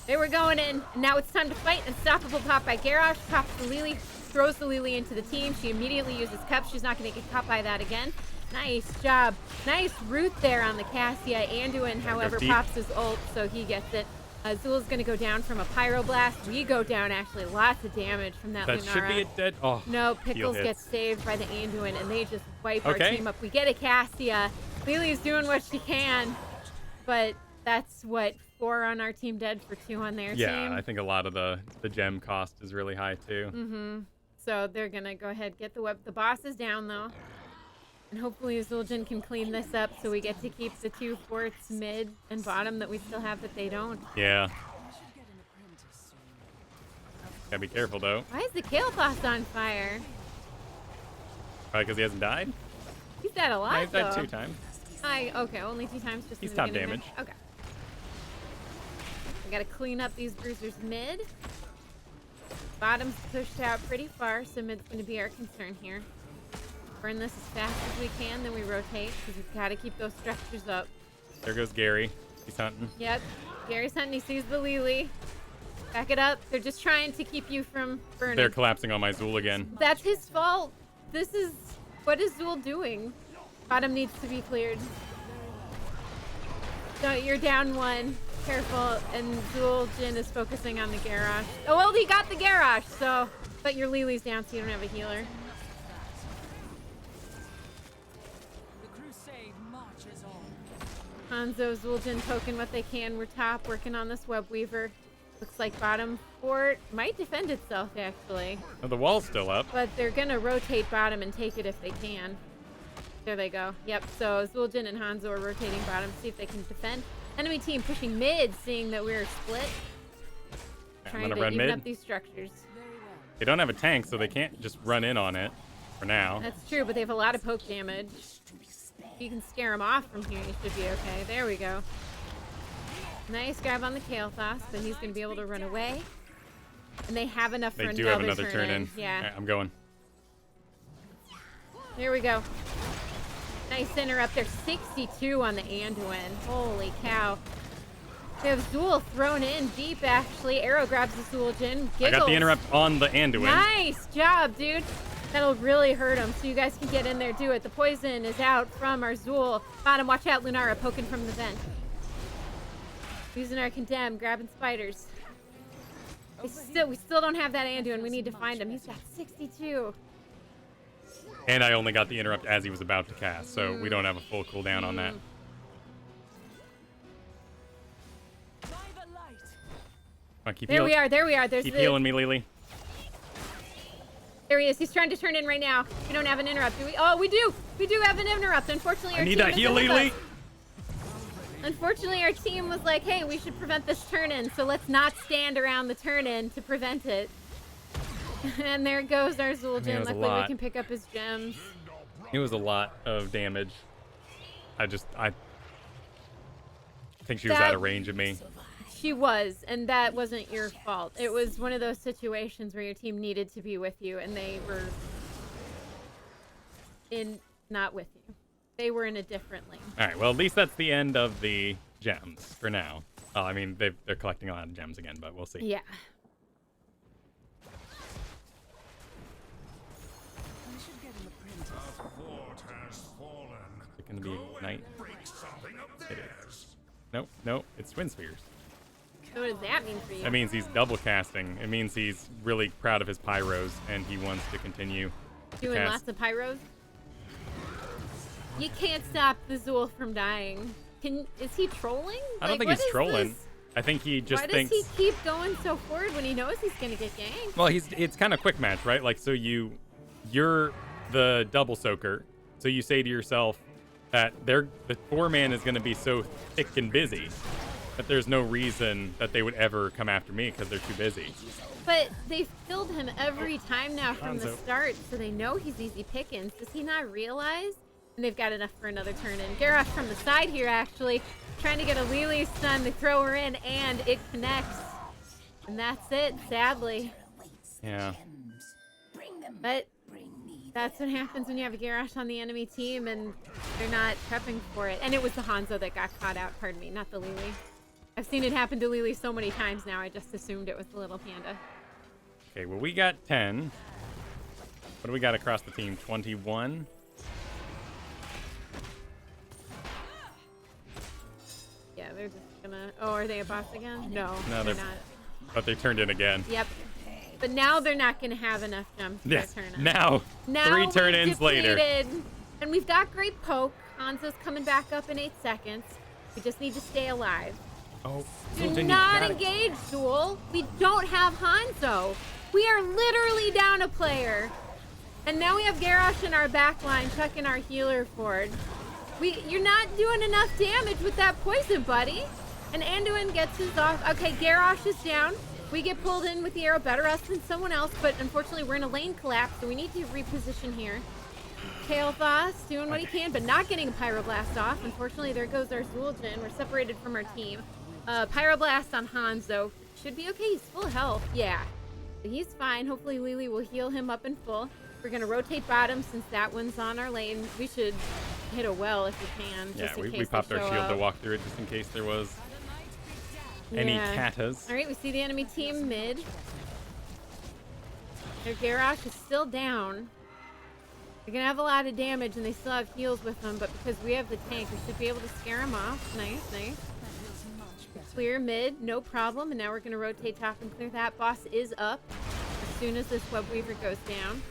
They were going in. And now it's time to fight. Unstoppable pop by Garrosh. Pops the Lili. Throws the Lili into the team. She immediately uses cups. She's not going to get caught by that again. Nice job. Nice root there on the Cassia. Anduin, however, deep. pops his ult, so he gets it. Zul's gonna go down from a pyroblast. We go down actually lots of damage from that That Lunara. should be a dead. Oh, No, heal Pickles hits. gets saved by the Anduin, and they just wipe our Okay. team up. We get a Cassia. Lily's doing what she can, but that's what 4 on our team dead for 2 on their team. Yeah, I think a lot of the gem cost is really high too. Mm-hmm. So they're gonna go ahead get the web. The boss is down though, and hopefully zul'jin can clean this up so we get to keep the 2 forts mid and bottom that we still have that they don't. Yeah. Gotta be careful though. Why is the kael'thas on fire? Probably because he hasn't died. He's dead a lot No, he's died though. 2 times. Okay, only 2 times just. He's in the top beginning damage. there? Okay. I gotta clean up these bruisers mid. Bottom's pushed out pretty far, so mid's gonna be our concern here. Burn this as fast as we can, then we rotate because we've got to keep those structures up. There goes Gary. He's hunting. Yep. Gary's hunting. He sees the Lili. Back it up. They're just trying to keep you from burning. They're collapsing on my Zul again. That's his fault. This is... What is Zul doing? Bottom needs to be cleared. So you're down 1. Careful. And zul'jin is focusing on the garage. Oh, well, he got the garage, so... But your Lili's down, so you don't have a healer. The crusade marches on. Hanzo, zul'jin poking what they can. We're top, working on this web weaver. Looks like bottom fort might defend itself, actually. Oh, the wall's still up. But they're gonna rotate bottom and take it if they can. There they go. Yep, so zul'jin and Hanzo are rotating bottom, see if they can defend. Enemy team pushing mid, seeing that we're split. I'm Trying gonna to run even mid. up these structures. They don't have a tank, so they can't just run in on it for now. That's true, but they have a lot of poke damage. If you can scare them off from here, you should be okay. There we go. Nice grab on the kael'thas, but he's gonna be able to run away. And they have enough for They another do have another turn in. Yeah. Alright, I'm going. Here we go. Nice interrupt there. 62 on the Anduin. Holy cow. They have Zul thrown in deep, actually. Arrow grabs the zul'jin. I got the interrupt on the Anduin. Nice job, dude. That'll really hurt him, so you guys can get in there, do it. The poison is out from our Zul. Bottom, watch out, Lunara, poking from the vent. Using our condemn, grabbing spiders. We still don't have that Anduin. We need to find him. He's got 62. And I only got the interrupt as he was about to cast, so we don't have a full cooldown on that. By the light. Come on, keep There we healing. are. There we are. There's Keep the... healing me, Lily. There he is. He's trying to turn in right now. We don't have an interrupt, do we? Oh, we do. We do have an interrupt. Unfortunately, our I need team that isn't heal, with Lily. us. Unfortunately, our team was like, hey, we should prevent this turn-in, so let's not stand around the turn-in to prevent it. And there goes our It zul'jin. was a Luckily, we lot. can pick up his gems. It was a lot of damage. I think she was out of range of me. She was, and that wasn't your fault. It was one of those situations where your team needed to be with you, and they were not with you. They were in a different lane. All right, well, at least that's the end of the gems for now. I mean, they're collecting a lot of gems again, but we'll see. Yeah. We should get him a print. Fort has fallen. Is it going to be night? Break something of It theirs. is. Nope, nope, it's Twin Spheres. So what does that mean for you? That means he's double casting. It means he's really proud of his pyros, and he wants to continue to Doing cast. lots of pyros? You can't stop the Zul from dying. Is he trolling? I don't think what he's is trolling. this? I think he just Why thinks. does he keep going so forward when he knows he's gonna get ganked? Well, it's kind of quick match, right? Like, so you're the double soaker, so you say to yourself that the 4-man is going to be so thick and busy that there's no reason that they would ever come after me because they're too busy. But they've killed him every time now from the Hanzo. start, so they know he's easy pickings. Does he not realize? And they've got enough for another turn in. Garrosh from the side here, actually, trying to get a Lili stun. They throw her in, and it connects. And that's it, sadly. Yeah. But that's what happens when you have a Garrosh on the enemy team, and they're not prepping for it. And it was the Hanzo that got caught out, pardon me, not the Lili. I've seen it happen to Lili so many times now, I just assumed it was the little panda. Okay, well, we got 10. What do we got across the team? 21? Yeah, they're just gonna... Oh, are they a boss again? No, No, they're they're- not. But they turned in again. Yep. But now they're not gonna have enough jumps for Yes. a turn-in. Now, Now 3 we've turn-ins later. depleted, and we've got great poke. Hanzo's coming back up in 8 seconds. We just need to stay alive. Oh, Do Zul'jin, you not gotta- engage, Zool. We don't have Hanzo. We are literally down a player. And now we have Garrosh in our back line chucking our healer forward. You're not doing enough damage with that poison, buddy. And Anduin gets his off. Okay, Garrosh is down. We get pulled in with the arrow. Better us than someone else, but unfortunately we're in a lane collapse, so we need to reposition here. kael'thas doing what he can, but not getting a pyroblast off. Unfortunately, there goes our zul'jin. We're separated from our team. Pyroblast on Hanzo. Should be okay. He's full health. Yeah. But he's fine. Hopefully Lily will heal him up in full. We're going to rotate bottom since that one's on our lane. We should hit a well if we can. Yeah, just in we case popped they our show shield up. to walk through it just in case there was any katas. All right, we see the enemy team mid. Their Garrosh is still down. They're going to have a lot of damage, and they still have heals with them, but because we have the tank, we should be able to scare them off. Nice, nice. Clear mid, no problem, and now we're going to rotate top and clear that. Boss is up as soon as this web weaver goes down.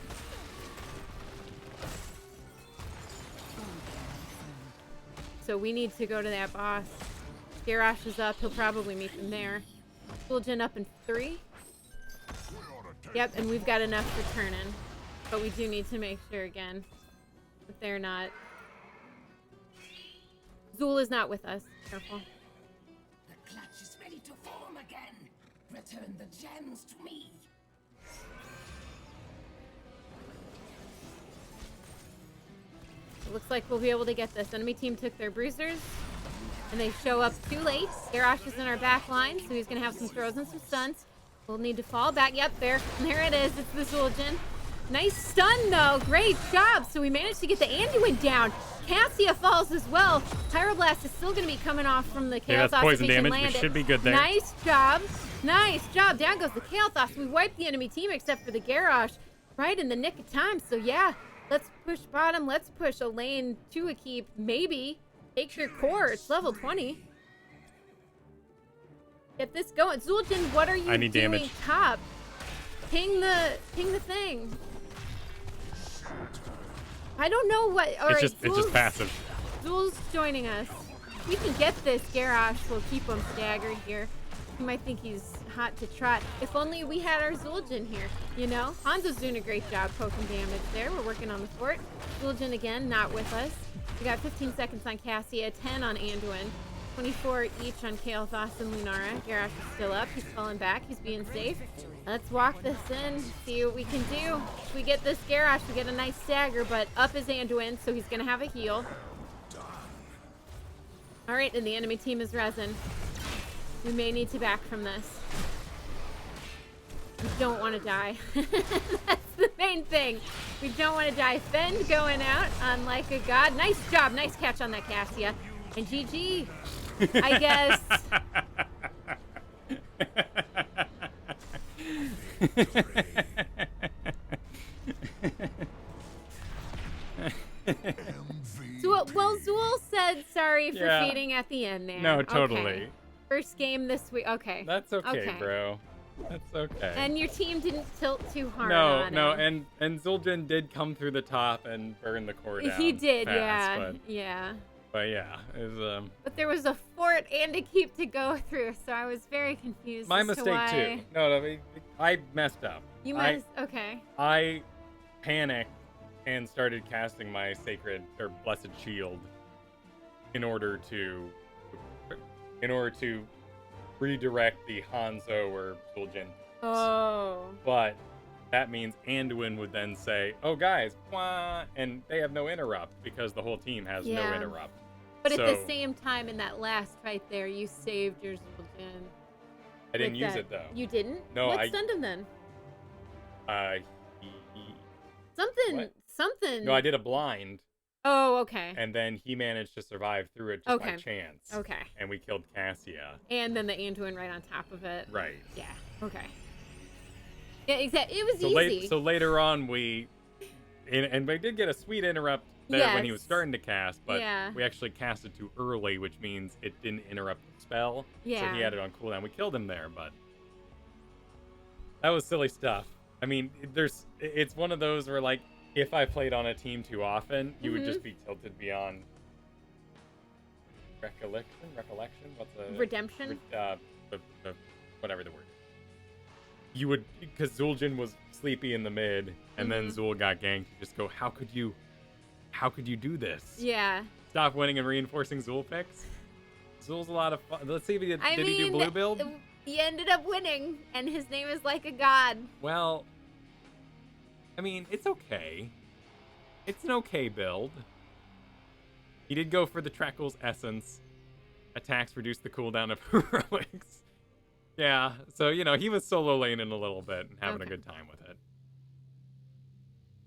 So we need to go to that boss. Garrosh is up. He'll probably meet them there. Zul'jin up in 3. Yep, and we've got enough for turn-in. But we do need to make sure again that they're not... Zul is not with us. Careful. The clutch is ready to form again. Return the gems to me. It looks like we'll be able to get this. Enemy team took their bruisers, and they show up too late. Garrosh is in our back line, so he's going to have some throws and some stuns. We'll need to fall back. Yep, there it is. It's the Zul'jin. Nice stun, though. Great job. So we managed to get the Anduin down. Cassia falls as well. Pyroblast is still going to be coming off from the Yeah, kael'thas. that's poison if he can damage. land We it. should be good there. Nice job. Nice job. Down goes the kael'thas. We wiped the enemy team except for the Garrosh right in the nick of time. So yeah, let's push bottom. Let's push a lane to a keep. Maybe take your core. It's level 20. Get this going. Zul'jin, what are you I need doing damage. top? Ping the thing. I don't know what. All right, It's just passive. Zul's joining us. We can get this. Garrosh will keep him staggered here. You might think he's hot to trot. If only we had our Zul'jin here, you know? Hanzo's doing a great job poking damage there. We're working on the fort. Zul'jin again, not with us. We got 15 seconds on Cassia, 10 on Anduin, 24 each on kael'thas and Lunara. Garrosh is still up. He's falling back. He's being safe. Let's walk this in, see what we can do. If we get this Garrosh, we get a nice stagger, but up is Anduin, so he's going to have a heal. All right, and the enemy team is resin. We may need to back from this. We don't want to die. That's the main thing. We don't want to die. Fend going out on like a god. Nice job. Nice catch on that Cassia. And GG, I guess. Well, Zool said sorry for Yeah. feeding at the end there. No, Okay. totally. First game this week. Okay. That's okay, bro. That's okay. And your team didn't tilt too hard no, on no, him. and Zul'jin did come through the top and burn the core down. He did, fast, yeah. Yeah. But yeah, it was But there was a fort and a keep to go through, so I was very confused. my as to mistake why... too. No, I messed up. You messed. Okay. I panicked and started casting my sacred or blessed shield in order to redirect the Hanzo or Zul'jin. Oh. But that means Anduin would then say, "Oh guys, wah," and they have no interrupt because the whole team has no Yeah. interrupt. But at the So- same time, in that last fight there, you saved your Zul'jin. I didn't with use that. it though. You didn't? No, What I- stunned him then? Something. What? Something. No, I did a blind, Oh, okay. and then he managed to survive through it just by Okay. chance. Okay. And we killed Cassia. And then the Anduin right on top of it. Right. Yeah. Okay. Yeah, exactly. It was So easy. later on, and we did get a sweet interrupt there when he was Yes. starting to cast, but Yeah. we actually casted too early, which means it didn't interrupt the spell. So Yeah. he had it on cooldown. We killed him there, but that was silly stuff. I mean, it's one of those where, like, if I played on a team too often, you would just be tilted beyond recollection. What's a Redemption? whatever the word. You would, because zul'jin was sleepy in the mid, and then Zul got ganked. You just go, how could you do this? Yeah. Stop winning and reinforcing Zul picks. Zul's a lot of fun. Let's see if he did he do blue build? He ended up winning, and his name is like a god. Well, I mean, it's okay. It's an okay build. He did go for the Trekkle's essence. Attacks reduce the cooldown of heroics. Yeah, so, you know, he was solo laning a little bit and having a good time with it.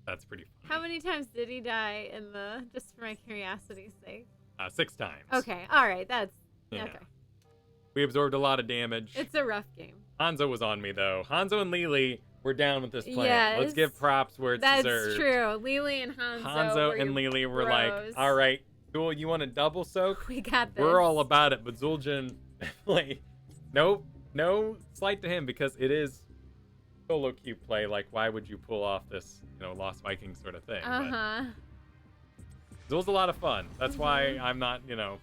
That's pretty fun. How many times did he die in the, just for my curiosity's sake? 6 times. Okay, alright, that's, Yeah. okay. We absorbed a lot of damage. It's a rough game. Hanzo was on me, though. Hanzo and Lili were down with this plan. Yes. Let's give props where it's That's deserved. true. Lili and Hanzo were and your Lili were bros. like, all right, Zul, you want a double soak? We got this. We're all about it, but Zul'jin, like, no slight to him, because it is solo queue play. Like, why would you pull off this, you know, Lost Viking sort of thing? Uh-huh. But Zul's a lot of fun. That's why I'm not, you know,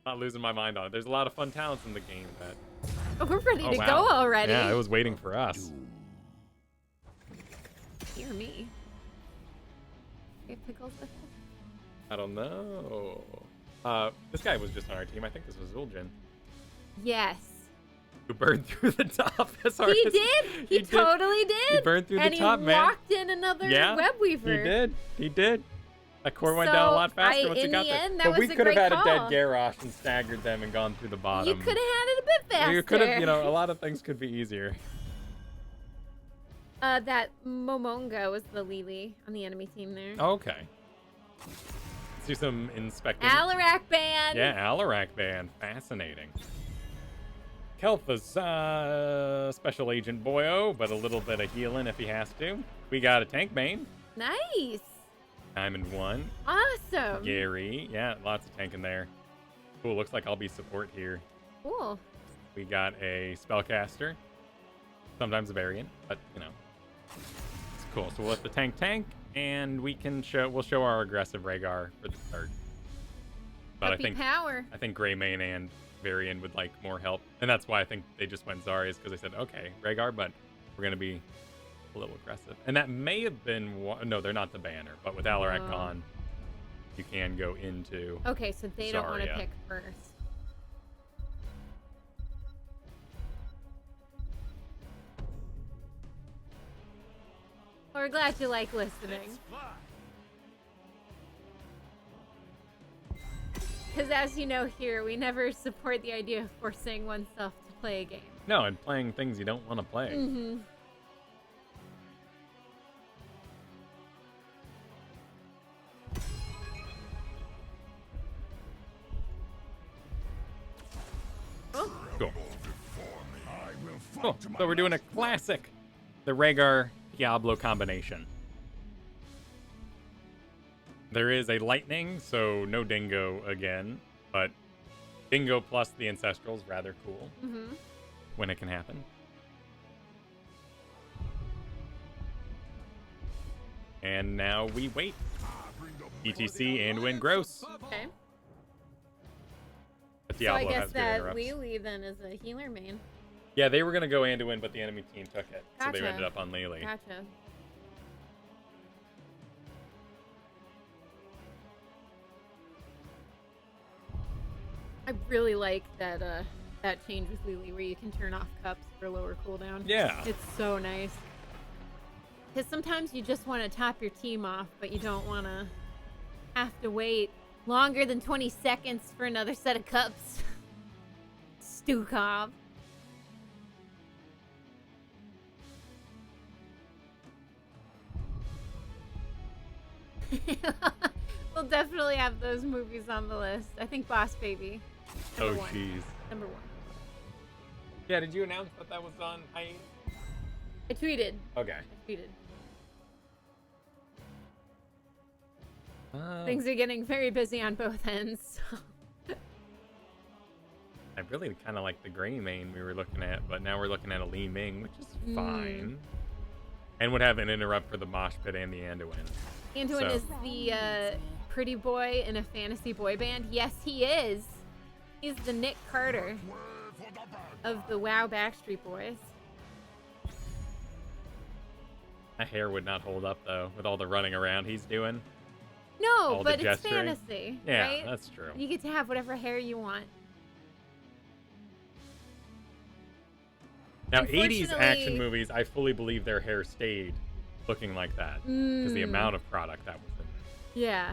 not losing my mind on it. There's a lot of fun talents in the game that... Oh, we're ready to wow. go already. Yeah, it was waiting for us. Dear me. We have pickles with us? I don't know. This guy was just on our team. I think this was Zul'jin. Yes. Who burned through the top as hard He as... did. He totally did. He burned through and the top, he man. walked in another web weaver. He did. That core went down a lot faster once he in got the there. end, that But was we a could have great had a dead call. Garrosh and staggered them and gone through the bottom. You could have had it a bit faster. You could have, you know, a lot of things could be easier. That Momonga was the Lili on the enemy team there. Okay. Let's do some inspecting. Alarak ban. Yeah, Alarak ban. Fascinating. kael'thas, special agent boyo, but a little bit of healing if he has to. We got a tank main. Nice. Diamond 1. Awesome. Gary. Yeah, lots of tank in there. Cool, looks like I'll be support here. Cool. We got a spellcaster. Sometimes a variant, but, you know. It's cool. So we'll let the tank, and we'll show our aggressive Rhaegar for the start. But Puppy power. I think Grey Mane and Varian would like more help. And that's why I think they just went Zarya's, because they said, okay, Rhaegar, but we're going to be a little aggressive. And that may have been no, they're not the banner, but with Alarak gone, you can go into Okay, so they don't want to Zarya. pick first. Well, we're glad you like listening. Because as you know here, we never support the idea of forcing oneself to play a game. No, and playing things you don't want to play. Mm-hmm. Oh. Cool. I will fight Cool. to my So we're doing a last breath. classic, the Rhaegar Diablo combination. There is a lightning, so no dingo again, but dingo plus the ancestral is rather cool Mm-hmm. when it can happen. And now we wait. e.t.c. and win gross. Okay. But So I Diablo guess has good that interrupts. Lili then is a healer main. Yeah, they were going to go Anduin, but the enemy team took it. So they Gotcha. ended up on Lili. Gotcha. I really like that that change with Lili where you can turn off cups for lower cooldown. Yeah. It's so nice. Because sometimes you just want to top your team off, but you don't want to have to wait longer than 20 seconds for another set of cups. Stukov. We'll definitely have those movies on the list. I think Boss Baby. Oh, Number one. jeez. Number 1. Yeah, did you announce that that was on hiatus? I tweeted. Okay. I tweeted. Things are getting very busy on both ends. I really kind of like the gray main we were looking at, but now we're looking at a li-ming, which is fine. And would have an interrupt for the mosh pit and the Anduin. Anduin is the pretty boy in a fantasy boy band. Yes, he is. He's the Nick Carter of the WoW Backstreet Boys. That hair would not hold up, though, with all the running around he's doing. No, but it's gesturing. fantasy, Yeah, right? that's true. You get to have whatever hair you want. Now, 80s action movies, I fully believe their hair stayed looking like that. Because the amount of product that was in there. Yeah.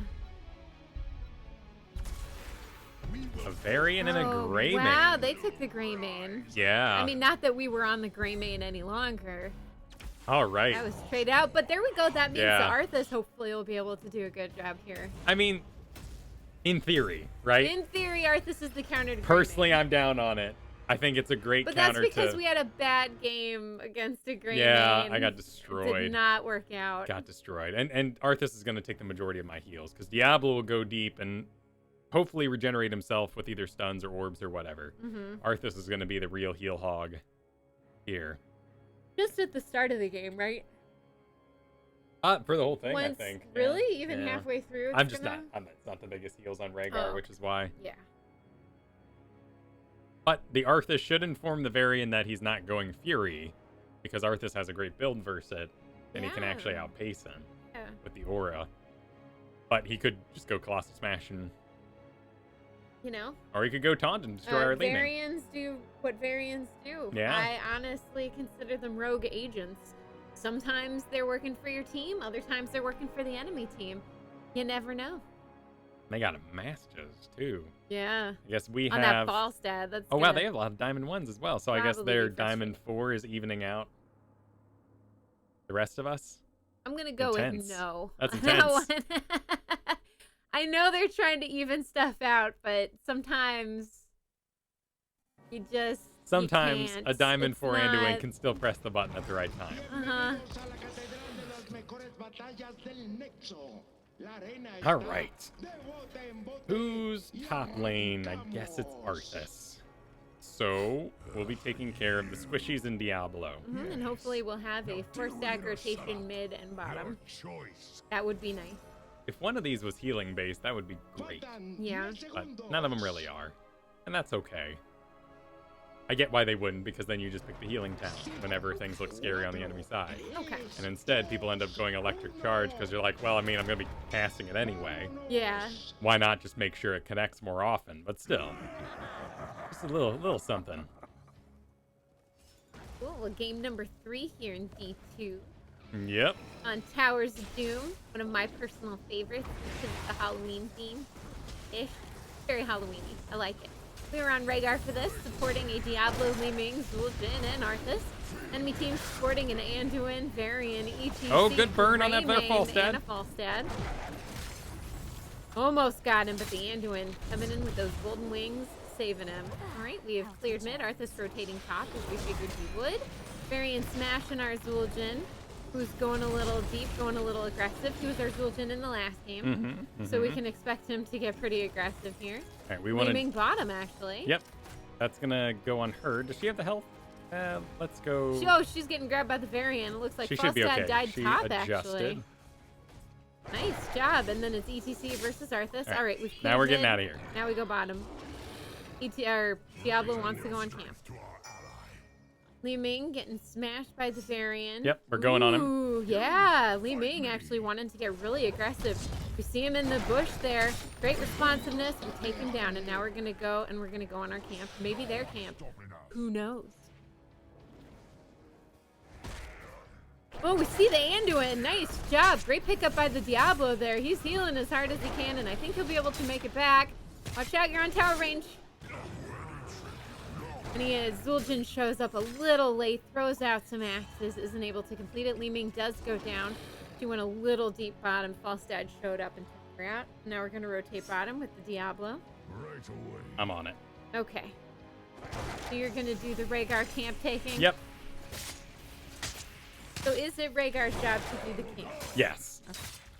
A variant and a gray main. Wow, they took the gray main. Yeah. I mean, not that we were on the gray main any longer. All right. That was straight out, but there we go. That means Yeah. Arthas hopefully will be able to do a good job here. I mean, in theory, right? In theory, Arthas is the counter to Personally, gray main. I'm down on it. I think it's a great But counter that's because to... we had a bad game against a gray Yeah, main. I got It destroyed. did not work out. Got destroyed. And Arthas is going to take the majority of my heals, because Diablo will go deep and hopefully regenerate himself with either stuns or orbs or whatever. Arthas is going to be the real heal hog here. Just at the start of the game, right? For the whole thing, Once, I think. Really? Yeah. Even Yeah. halfway through? I'm just not. It's not the biggest heals on Rhaegar, which is why. Yeah. But the Arthas should inform the Varian that he's not going Fury, because Arthas has a great build versus it, and he can actually outpace him with the aura. But he could just go Colossus Smash and... You know? Or he could go Taunt and destroy our li-ming. Varians do what Varians do. Yeah. I honestly consider them rogue agents. Sometimes they're working for your team, other times they're working for the enemy team. You never know. They got a Masters, too. Yeah. I guess we On have... that Falstad, that's Oh, wow, they have a lot of Diamond 1s as well. So I guess probably their be Diamond 4 is evening out the rest of us. I'm gonna go Intense. with no. That's on that intense. one. I know they're trying to even stuff out, but sometimes you just Sometimes you a can't. Diamond It's 4 not... Anduin can still press the button at the right time. All right. Who's top lane? I guess it's Arthas. So we'll be taking care of the squishies in Diablo. And hopefully we'll have a 4-stack rotation mid and bottom. That would be nice. If one of these was healing based, that would be great. Yeah. But none of them really are. And that's okay. I get why they wouldn't, because then you just pick the healing talent whenever things look scary on the enemy side. Okay. And instead, people end up going electric charge because you're like, well, I mean, I'm going to be casting it anyway. Yeah. Why not just make sure it connects more often? But still, just a little something. Cool. Well, game number 3 here in D2. Yep. On Towers of Doom, one of my personal favorites because it's the Halloween theme-ish. Very Halloween-y. I like it. We were on Rhaegar for this, supporting a Diablo, li-ming, zul'jin, and Arthas. Enemy team supporting an Anduin, Varian, e.t.c. Oh, good burn on that Falstad. And a Falstad. Almost got him, but the Anduin coming in with those golden wings, saving him. All right, we have cleared mid. Arthas rotating top, as we figured he would. Varian smashing our zul'jin, who's going a little deep, going a little aggressive. He was our zul'jin in the last game, so we can expect him to get pretty aggressive here. All right, we want Li-ming bottom, actually. Yep. That's going to go on her. Does she have the health? Let's go. Oh, she's getting grabbed by the Varian. It looks like She should be okay. Falstad died She top, adjusted. actually. Nice job. And then it's e.t.c. versus Arthas. All right, we've now we're cleared getting mid. out of here. Now we go bottom. Diablo wants to go on camp. Li-ming getting smashed by the Varian. Yep, we're going on him. Ooh, yeah. Li-ming actually wanted to get really aggressive. We see him in the bush there. Great responsiveness. We take him down, and now we're going to go, and we're going to go on our camp. Maybe their camp. Who knows? Oh, we see the Anduin. Nice job. Great pickup by the Diablo there. He's healing as hard as he can, and I think he'll be able to make it back. Watch out, you're on tower range. And he is. Zul'jin shows up a little late, throws out some axes, isn't able to complete it. Li-ming does go down. She went a little deep bottom. Falstad showed up and took her out. Now we're going to rotate bottom with the Diablo. Right away. I'm on it. Okay. So you're going to do the Rhaegar camp taking? Yep. So is it Rhaegar's job to do the camp? Yes.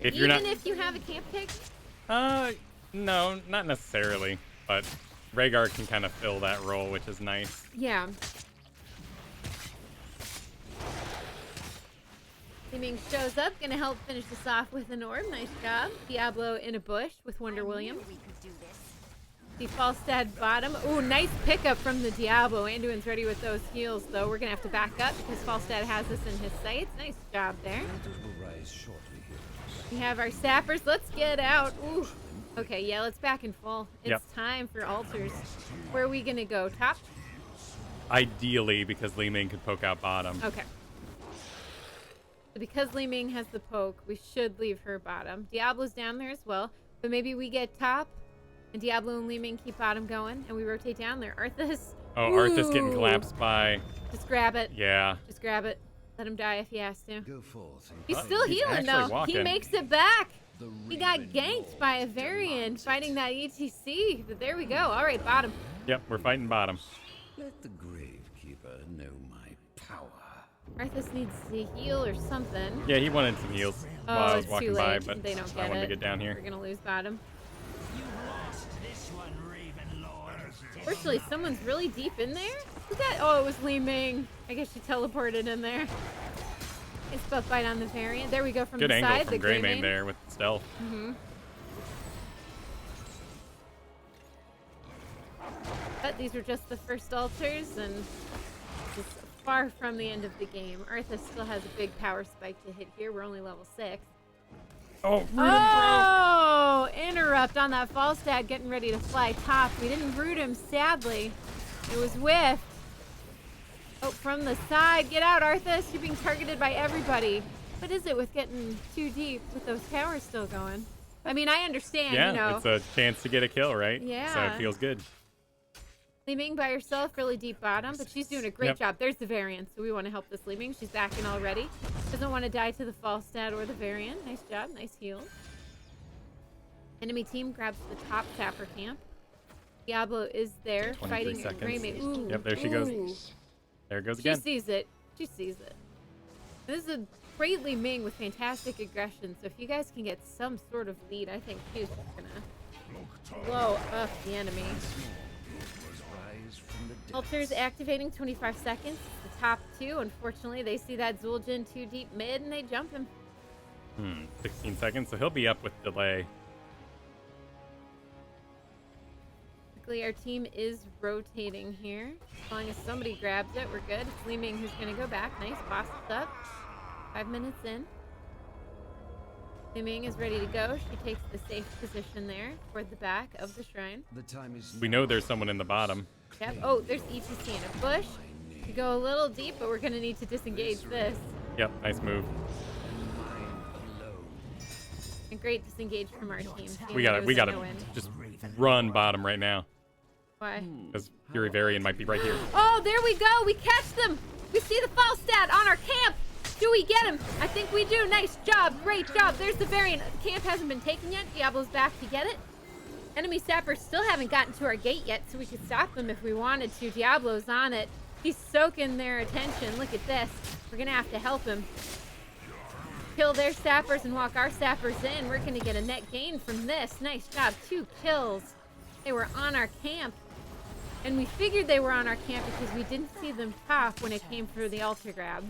If you're Even not, if you have a camp pick? no, not necessarily, but Rhaegar can kind of fill that role, which is nice. Yeah. Li-ming shows up, gonna help finish this off with an orb. Nice job. Diablo in a bush with Wonder William. The Falstad bottom. Ooh, nice pickup from the Diablo. Anduin's ready with those heals, though. We're gonna have to back up because Falstad has us in his sights. Nice job there. We have our sappers. Let's get out. Ooh. Okay, yeah, let's back and full. It's time for altars. Where are we gonna go? Top? Ideally, because Li-ming could poke out bottom. Okay. So because Li-ming has the poke, we should leave her bottom. Diablo's down there as well, but maybe we get top, and Diablo and Li-ming keep bottom going, and we rotate down there. Arthas. Oh, Arthas getting collapsed by... Just grab it. Yeah. Just grab it. Let him die if he has to. Go forth. He's still healing, though. walking. He makes it back. He got ganked by a variant fighting that e.t.c. But there we go. All right, bottom. Yep, we're fighting bottom. Let the Gravekeeper know my power. Arthas needs to heal or something. Yeah, he wanted some heals while I was it's walking too by, late. but They don't I get wanted it. to get down here. We're gonna lose bottom. You lost this one, Raven Lord. Fortunately, someone's really deep in there. Who's that? Oh, it was Li-ming. I guess she teleported in there. It's buff bite on the variant. There we go from Good the angle side. from The gray Greymane there with stealth. But these were just the first altars, and it's far from the end of the game. Arthas still has a big power spike to hit here. We're only level 6. Oh, Oh, interrupt on that Falstad getting ready to fly top. We didn't root him, sadly. It was whiffed. Oh, from the side. Get out, Arthas. You're being targeted by everybody. What is it with getting too deep with those towers still going? I mean, I understand, yeah, you know. it's a chance to get a kill, right? Yeah. So it feels good. Li-ming by herself, really deep bottom, but she's doing a great job. There's the variant, so we want to help this Li-ming. She's back in already. Doesn't want to die to the Falstad or the variant. Nice job, nice heal. Enemy team grabs the top tapper camp. Diablo is there 23 fighting seconds. Greymane. Ooh, Yep, there she goes. There it goes She again. sees it. She sees it. This is a great Li-ming with fantastic aggression, so if you guys can get some sort of lead, I think she's just gonna blow up the enemy. Altars activating 25 seconds. The top 2, unfortunately, they see that zul'jin too deep mid and they jump him. 16 seconds, so he'll be up with delay. Quickly, our team is rotating here. As long as somebody grabs it, we're good. It's Li-ming who's going to go back. Nice, boss is up. 5 minutes in. Li-ming is ready to go. She takes the safe position there toward the back of the shrine. The time is We know there's someone in the bottom. Yep. Oh, there's e.t.c. in a bush. We go a little deep, but we're going to need to disengage this. Yep, nice move. A great disengage from our team. We gotta just run bottom right now. Why? Because Fury Varian might be right here. Oh, there we go. We catch them. We see the Falstad on our camp. Do we get him? I think we do. Nice job. Great job. There's the variant. The camp hasn't been taken yet. Diablo's back to get it. Enemy sappers still haven't gotten to our gate yet, so we could stop them if we wanted to. Diablo's on it. He's soaking their attention. Look at this. We're going to have to help him. Kill their sappers and walk our sappers in. We're going to get a net gain from this. Nice job. 2 kills. They were on our camp. And we figured they were on our camp because we didn't see them pop when it came through the altar grab.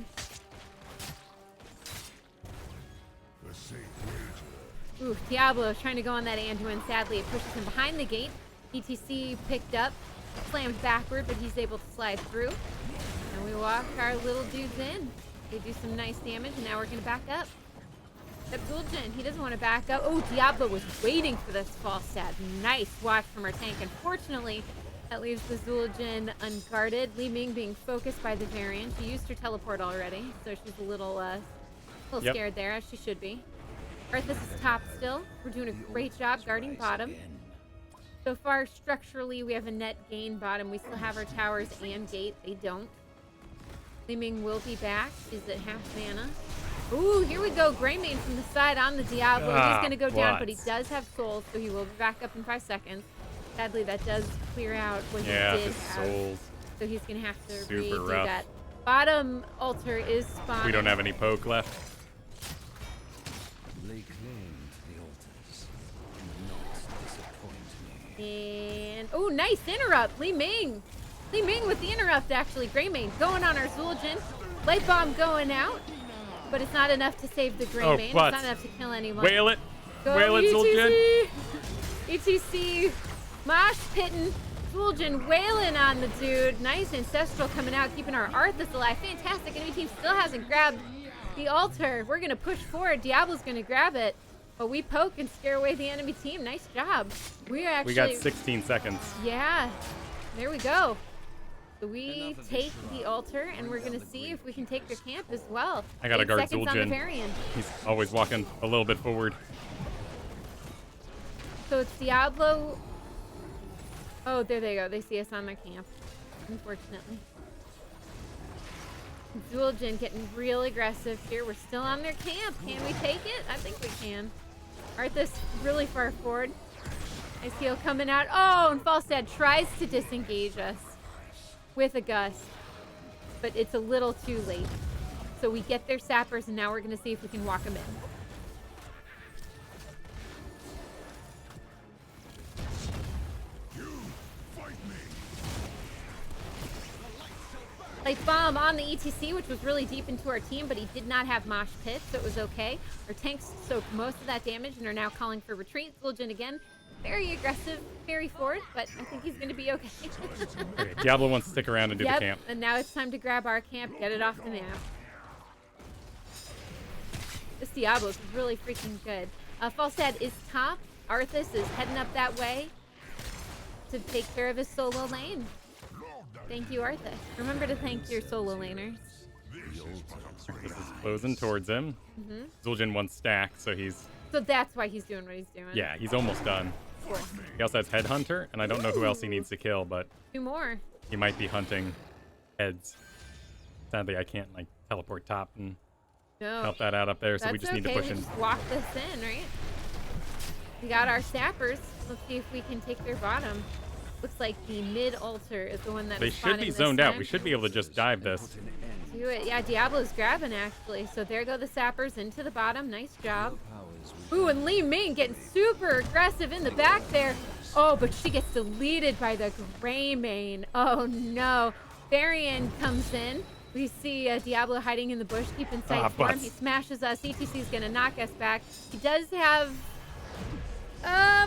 Ooh, Diablo trying to go on that Anduin. Sadly, it pushes him behind the gate. e.t.c. picked up, slammed backward, but he's able to slide through. And we walk our little dudes in. They do some nice damage, and now we're going to back up. Except zul'jin, he doesn't want to back up. Oh, Diablo was waiting for this Falstad. Nice watch from our tank. Unfortunately, that leaves the zul'jin unguarded. Li-ming being focused by the variant. She used her teleport already, so she's a little scared there, as she should be. Arthas is top still. We're doing a great job guarding bottom. So far, structurally, we have a net gain bottom. We still have our towers and gate. They don't. Li-ming will be back. She's at half mana. Ooh, here we go. Greymane from the side on the Diablo. He's going to go down, but he does have souls, so he will be back up in 5 seconds. Sadly, that does clear out what he did his have. souls. So he's going to have to Super redo rough. that. Bottom altar is spawning. We don't have any poke left. lay claim And, oh, nice interrupt. Li-ming. Li-ming with the interrupt, actually. Greymane going on our zul'jin. Light bomb going out. But it's not enough to save the Greymane. It's what? not enough to kill anyone. Whale it. Go Whale it, e.t.c. zul'jin. e.t.c. Mosh pitting. zul'jin wailing on the dude. Nice Ancestral coming out, keeping our e.t.c alive. Fantastic. Enemy team still hasn't grabbed the altar. We're going to push forward. Diablo's going to grab it. But we poke and scare away the enemy team. Nice job. We got 16 seconds. Yeah. There we go. So we take the altar, and we're going to see if we can take their camp as well. I got to guard seconds on the zul'jin. Varian. He's always walking a little bit forward. So it's Diablo. Oh, there they go. They see us on their camp, unfortunately. zul'jin getting real aggressive here. We're still on their camp. Can we take it? I think we can. e.t.c really far forward. Nice heal coming out. Oh, and Falstad tries to disengage us with a gust, but it's a little too late. So we get their sappers, and now we're going to see if we can walk them in. Light bomb on the e.t.c, which was really deep into our team, but he did not have mosh pit, so it was okay. Our tanks soaked most of that damage and are now calling for retreat. zul'jin again, very aggressive, very forward, but I think he's going to be okay. Okay, Diablo wants to stick around and do the camp. And now it's time to grab our camp, get it off the map. This Diablo is really freaking good. Falstad is top. e.t.c is heading up that way to take care of his solo lane. Thank you, e.t.c. Remember to thank your solo laners. This is closing towards him. zul'jin wants stack, so he's... So that's why he's doing what he's doing. Yeah, he's almost done. He also has Headhunter, and I don't know who else he needs to kill, but... 2 more. He might be hunting heads. Sadly, I can't, like, teleport top and help that out up there, so we just need to push in. Just walk this in, right? We got our sappers. Let's see if we can take their bottom. Looks like the mid altar is the one that They should be zoned out. We should be able to just dive this. Do it. Yeah, Diablo's grabbing, actually. So there go the sappers into the bottom. Nice job. Ooh, and li-ming getting super aggressive in the back there. Oh, but she gets deleted by the Greymane. Oh, no. Varian comes in. We see Diablo hiding in the bush. Keep in sight for him. He smashes us. e.t.c is going to knock us back. He does have...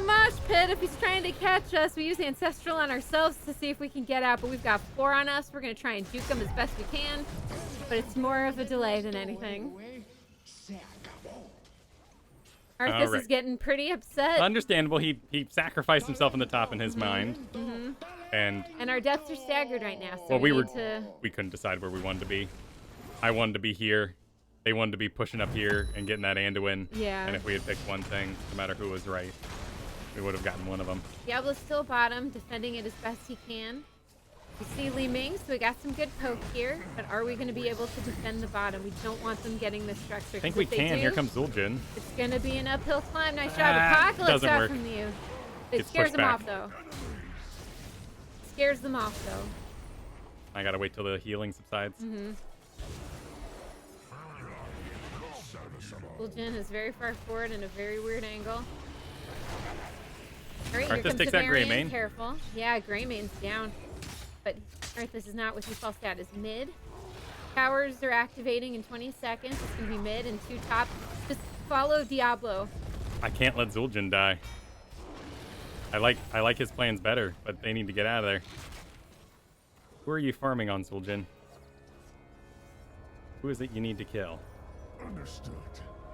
mosh pit if he's trying to catch us. We use Ancestral on ourselves to see if we can get out, but we've got 4 on us. We're going to try and juke him as best we can, but it's more of a delay than anything. e.t.c is getting pretty upset. Understandable. He sacrificed himself in the top in his mind. And our deaths are staggered right now, so well, we couldn't decide where we wanted to be. I wanted to be here. They wanted to be pushing up here and getting that Anduin. Yeah. And if we had picked one thing, no matter who was right, we would have gotten one of them. Diablo's still bottom, defending it as best he can. We see li-ming, so we got some good poke here, but are we going to be able to defend the bottom? We don't want them getting the structure. I think we can. Here comes zul'jin. It's going to be an uphill climb. Nice job. Apocalypse out from you. It scares them off, though. Scares them off, though. I got to wait till the healing subsides. zul'jin is very far forward in a very weird angle. All right, here e.t.c comes takes the that Varian. Greymane. Careful. Yeah, Greymane's down. But e.t.c is not with you. Falstad is mid. Towers are activating in 20 seconds. It's going to be mid and 2 top. Just follow Diablo. I can't let zul'jin die. I like his plans better, but they need to get out of there. Who are you farming on, zul'jin? Who is it you need to kill? Understood.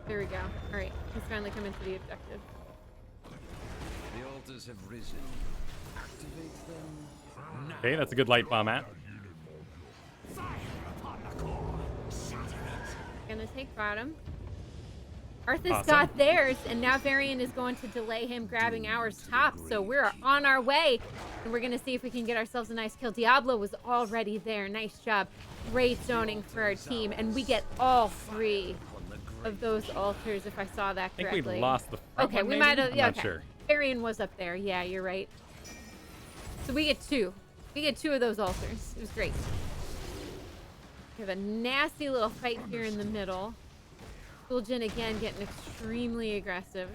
There we go. All right, he's finally coming to the objective. The altars have risen. Activate them. Okay, that's a good light bomb at. Gonna take bottom. e.t.c Awesome. got theirs, and now Varian is going to delay him grabbing ours top. So we're on our way, and we're gonna see if we can get ourselves a nice kill. Diablo was already there. Nice job. Great zoning for our team, and we get all 3 of those altars, if I saw that correctly. I think we lost the front Okay, one, we maybe? might have. I'm Yeah, not okay. sure. Varian was up there. Yeah, you're right. So we get 2. We get 2 of those altars. It was great. We have a nasty little fight here in the middle. zul'jin again getting extremely aggressive.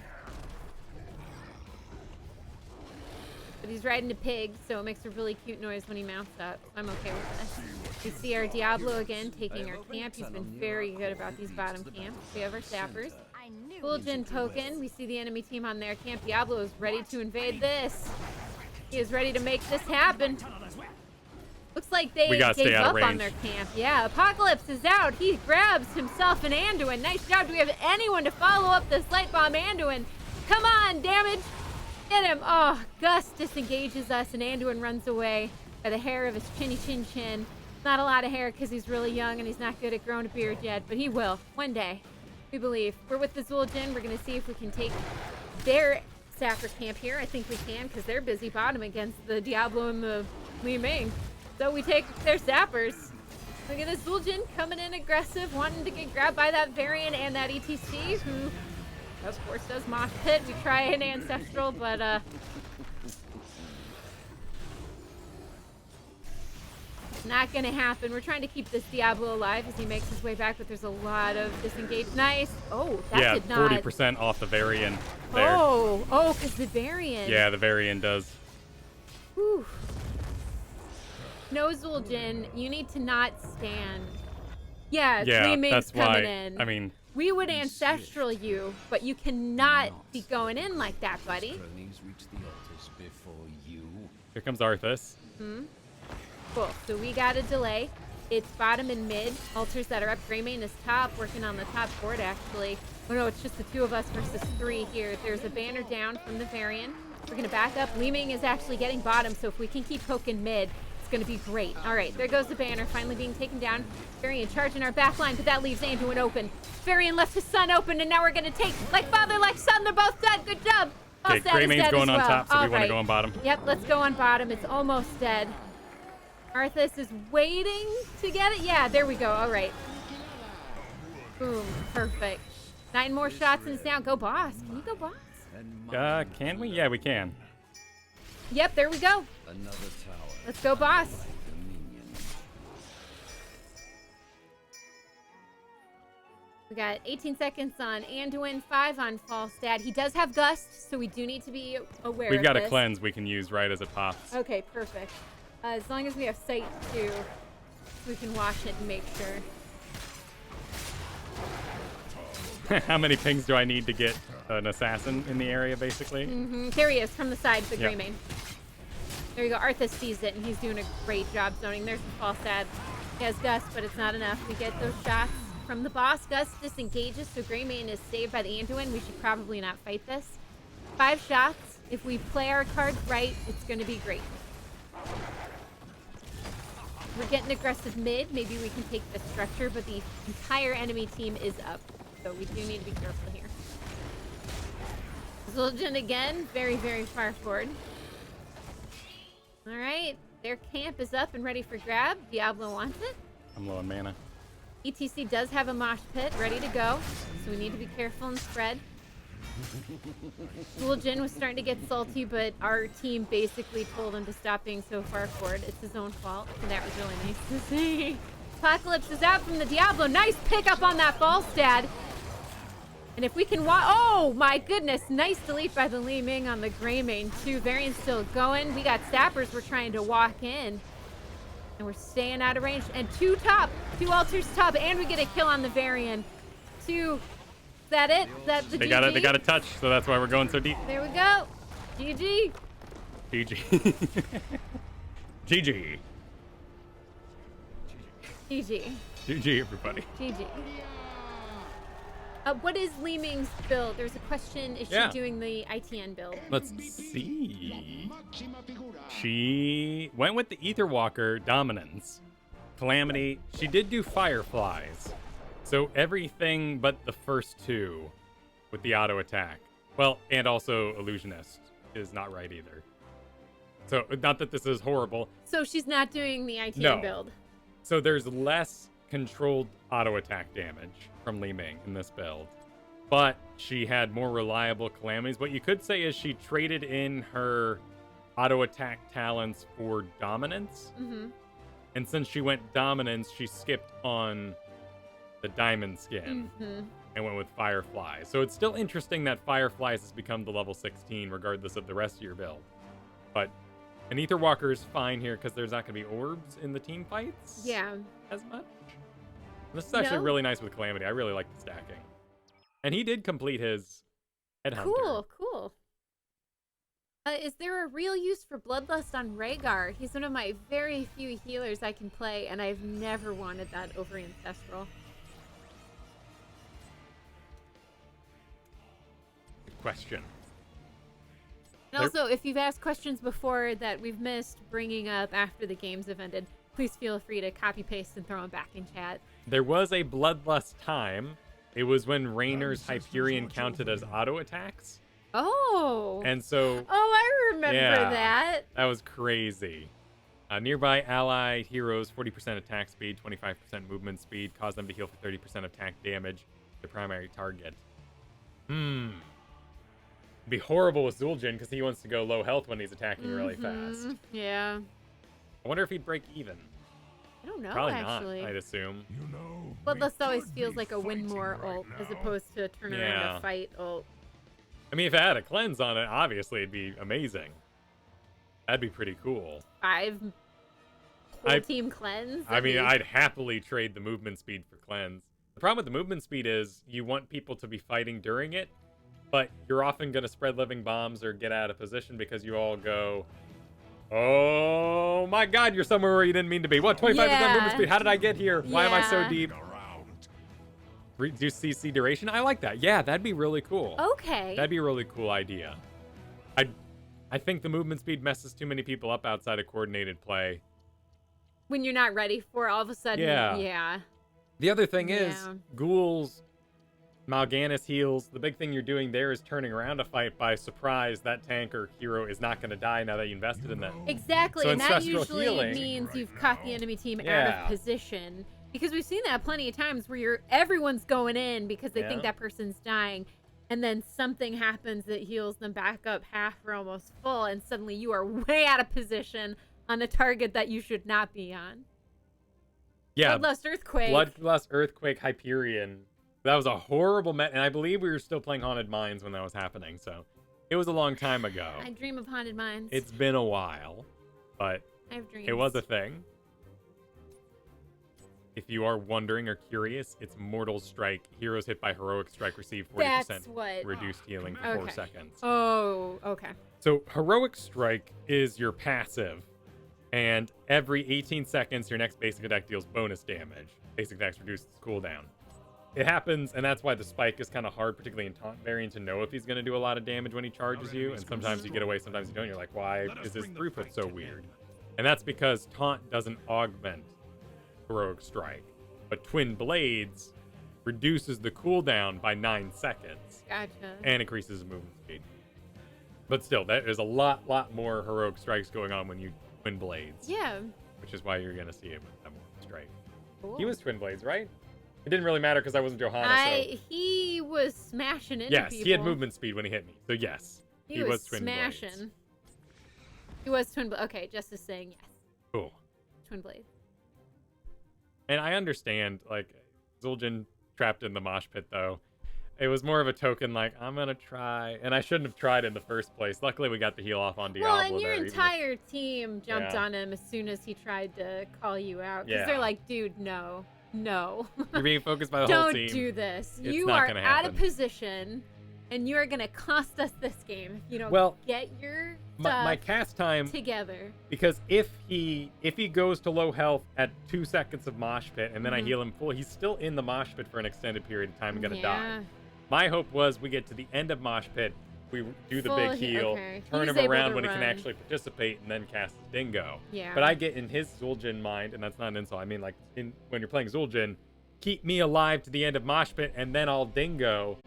But he's riding a pig, so it makes a really cute noise when he mounts up. I'm okay with this. We see our Diablo again taking our camp. He's been very good about these bottom camps. We have our sappers. Zul'jin poking. We see the enemy team on their camp. Diablo is ready to invade this. He is ready to make this happen. Looks like they gave up on their camp. Yeah, Apocalypse is out. He grabs himself an Anduin. Nice job. Do we have anyone to follow up this light bomb Anduin? Come on, damage. Get him. Oh, Gus disengages us and Anduin runs away by the hair of his chinny chin chin. Not a lot of hair because he's really young and he's not good at growing a beard yet, but he will. One day. We believe. We're with the Zul'jin. We're going to see if we can take their sapper camp here. I think we can because they're busy bottom against the Diablo and the li-ming. So we take their sappers. Look at this Zul'jin coming in aggressive, wanting to get grabbed by that variant and that e.t.c, who, of course, does mosh pit. We try an ancestral, but not gonna happen. We're trying to keep this Diablo alive as he makes his way back, but there's a lot of disengage. Nice. Oh, that did not. 40% off the variant there. Oh, because the variant. Yeah, the variant does. Whew. No, Zul'jin, you need to not stand. Yeah, li-ming's coming in. I mean, we would ancestral you, but you cannot be going in like that, buddy. Here comes Arthas. Cool. So we got a delay. It's bottom and mid. Altars that are up. Greymane is top, working on the top board, actually. Oh, no, it's just the two of us versus 3 here. There's a banner down from the variant. We're going to back up. Li-ming is actually getting bottom, so if we can keep poking mid, going to be great. All right, there goes the banner, finally being taken down. Varian charging our back line, but that leaves Anduin open. Varian left his son open, and now we're going to take, like father, like son, they're both dead. Good job. Okay, Greymane's going on top, so we want to go on bottom. Yep, let's go on bottom. It's almost dead. Arthas is waiting to get it. Yeah, there we go. All right. Boom, perfect. 9 more shots and it's down. Go boss. Can you go boss? Can we? Yeah, we can. Yep, there we go. Let's go, boss. We got 18 seconds on Anduin, 5 on Falstad. He does have Gust, so we do need to be aware of this. We've got a cleanse we can use right as it pops. Okay, perfect. As long as we have sight, too, we can watch it and make sure. How many pings do I need to get an assassin in the area, basically? There he is, from the side, the Greymane. There you go. Arthas sees it, and he's doing a great job zoning. There's the Falstad. He has Gust, but it's not enough. We get those shots from the boss. Gust disengages, so Greymane is saved by the Anduin. We should probably not fight this. 5 shots. If we play our cards right, it's going to be great. We're getting aggressive mid. Maybe we can take the structure, but the entire enemy team is up. So we do need to be careful here. Zul'jin again, very, very far forward. All right, their camp is up and ready for grab. Diablo wants it. I'm low on mana. e.t.c does have a mosh pit ready to go, so we need to be careful and spread. Zul'jin was starting to get salty, but our team basically told him to stop being so far forward. It's his own fault, and that was really nice to see. Apocalypse is out from the Diablo. Nice pickup on that Falstad. And if we can oh my goodness, nice delete by the li-ming on the Greymane too. Variant's still going. We got sappers we're trying to walk in. And we're staying out of range. And 2 altars top, and we get a kill on the variant. 2, is that it? Is that the GG? They got a touch, so that's why we're going so deep. There we go. GG. GG. GG. GG. GG, everybody. GG. What is li-ming's build? There's a question. Is she doing the ITN build? Let's see. She went with the Aetherwalker Dominance. Calamity. She did do Fireflies. So everything but the first 2 with the auto attack. Well, and also Illusionist is not right either. So, not that this is horrible. So she's not doing the ITN build. So there's less controlled auto attack damage from li-ming in this build, but she had more reliable calamities. What you could say is she traded in her auto attack talents for dominance, and since she went dominance, she skipped on the diamond skin and went with Fireflies. So it's still interesting that Fireflies has become the level 16 regardless of the rest of your build. But an Ether Walker is fine here because there's not going to be orbs in the team fights. Yeah. As much. This is actually No. really nice with Calamity. I really like the stacking. And he did complete his Headhunter. Cool, cool. Is there a real use for Bloodlust on Rhaegar? He's one of my very few healers I can play, and I've never wanted that over Ancestral. Good question. And also, if you've asked questions before that we've missed bringing up after the games have ended, please feel free to copy-paste and throw them back in chat. There was a Bloodlust time. It was when Raynor's Hyperion counted as auto attacks. Oh. And so... Oh, I remember that. That was crazy. Nearby allied heroes, 40% attack speed, 25% movement speed, cause them to heal for 30% attack damage. The primary target. It'd be horrible with Zul'jin because he wants to go low health when he's attacking really fast. Yeah. I wonder if he'd break even. I don't know, Probably actually. not, I'd assume. You know, Bloodlust we always could feels be like a win more fighting right ult as now. opposed to a turn around Yeah. a fight ult. I mean, if it had a cleanse on it, obviously it'd be amazing. That'd be pretty cool. 5 whole team cleanse. I mean, I'd happily trade the movement speed for cleanse. The problem with the movement speed is you want people to be fighting during it, but you're often going to spread living bombs or get out of position because you all go, oh my god, you're somewhere where you didn't mean to be. What, 25% movement speed? How did I get here? Why am I so Yeah. deep? Around. Reduce CC duration? I like that. Yeah, that'd be really cool. Okay. That'd be a really cool idea. I think the movement speed messes too many people up outside of coordinated play. When you're not ready for all of a sudden. Yeah. Yeah. The other thing is, Yeah. ghouls, Mal'Ganis heals. The big thing you're doing there is turning around a fight by surprise. That tank or hero is not going to die now that you invested in that. Exactly, So and that ancestral usually healing- means Right you've caught the now. enemy team out Yeah. of position. Because we've seen that plenty of times where everyone's going in because they think Yeah. that person's dying, and then something happens that heals them back up half or almost full, and suddenly you are way out of position on a target that you should not be on. Yeah, Bloodlust Earthquake. Bloodlust, Earthquake, Hyperion. That was a horrible and I believe we were still playing Haunted Mines when that was happening, so it was a long time ago. I dream of haunted mines. It's been a while, but I have dreams. it was a thing. If you are wondering or curious, it's Mortal Strike. Heroes hit by Heroic Strike receive 40% That's what. reduced healing for 4 Okay. seconds. Oh, okay. So Heroic Strike is your passive, and every 18 seconds, your next basic attack deals bonus damage. Basic attacks reduce its cooldown. It happens, and that's why the spike is kind of hard, particularly in Taunt variant, to know if he's going to do a lot of damage when he charges you, and sometimes you get away, sometimes you don't. You're like, why is this throughput so weird? And that's because Taunt doesn't augment Heroic Strike, but Twin Blades reduces the cooldown by 9 seconds Gotcha. and increases movement speed. But still, there's a lot more Heroic Strikes going on when you Twin Blades. Yeah. Which is why you're going to see it with that Mortal Strike. Cool. He was Twin Blades, right? It didn't really matter because I wasn't Johanna, so... He was smashing into Yes, people. he had movement speed when he hit me. So yes, He was Twin smashing. Blades. He was Twin Blades. Okay, just as saying yes. Cool. Twin Blades. And I understand, like, Zul'jin trapped in the mosh pit, though. It was more of a token, like, I'm going to try. And I shouldn't have tried in the first place. Luckily, we got the heal off on Diablo Well, and your there, even with- entire team jumped Yeah. on him as soon as he tried to call you out. Because Yeah. they're like, dude, no. You're being focused by the whole Don't team. do this. It's You not are gonna out of happen. position, and you are going to cost us this game if you don't Well, get your my stuff cast time, together. because if he goes to low health at 2 seconds of mosh pit and then I Mhm. heal him full, he's still in the mosh pit for an extended period of time and gonna die. Yeah. My hope was we get to the end of mosh pit, we do the Full big he- heal, okay. turn He's him able around to when he can run. actually participate, and then cast his dingo. Yeah. But I get in his Zul'jin mind, and that's not an insult. I mean, like, when you're playing Zul'jin, keep me alive to the end of mosh pit, and then I'll dingo.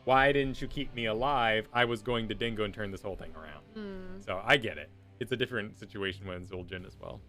Why didn't you keep me alive? I was going to dingo and turn this whole thing around. Hmm. So I get it. It's a different situation when Zul'jin as well.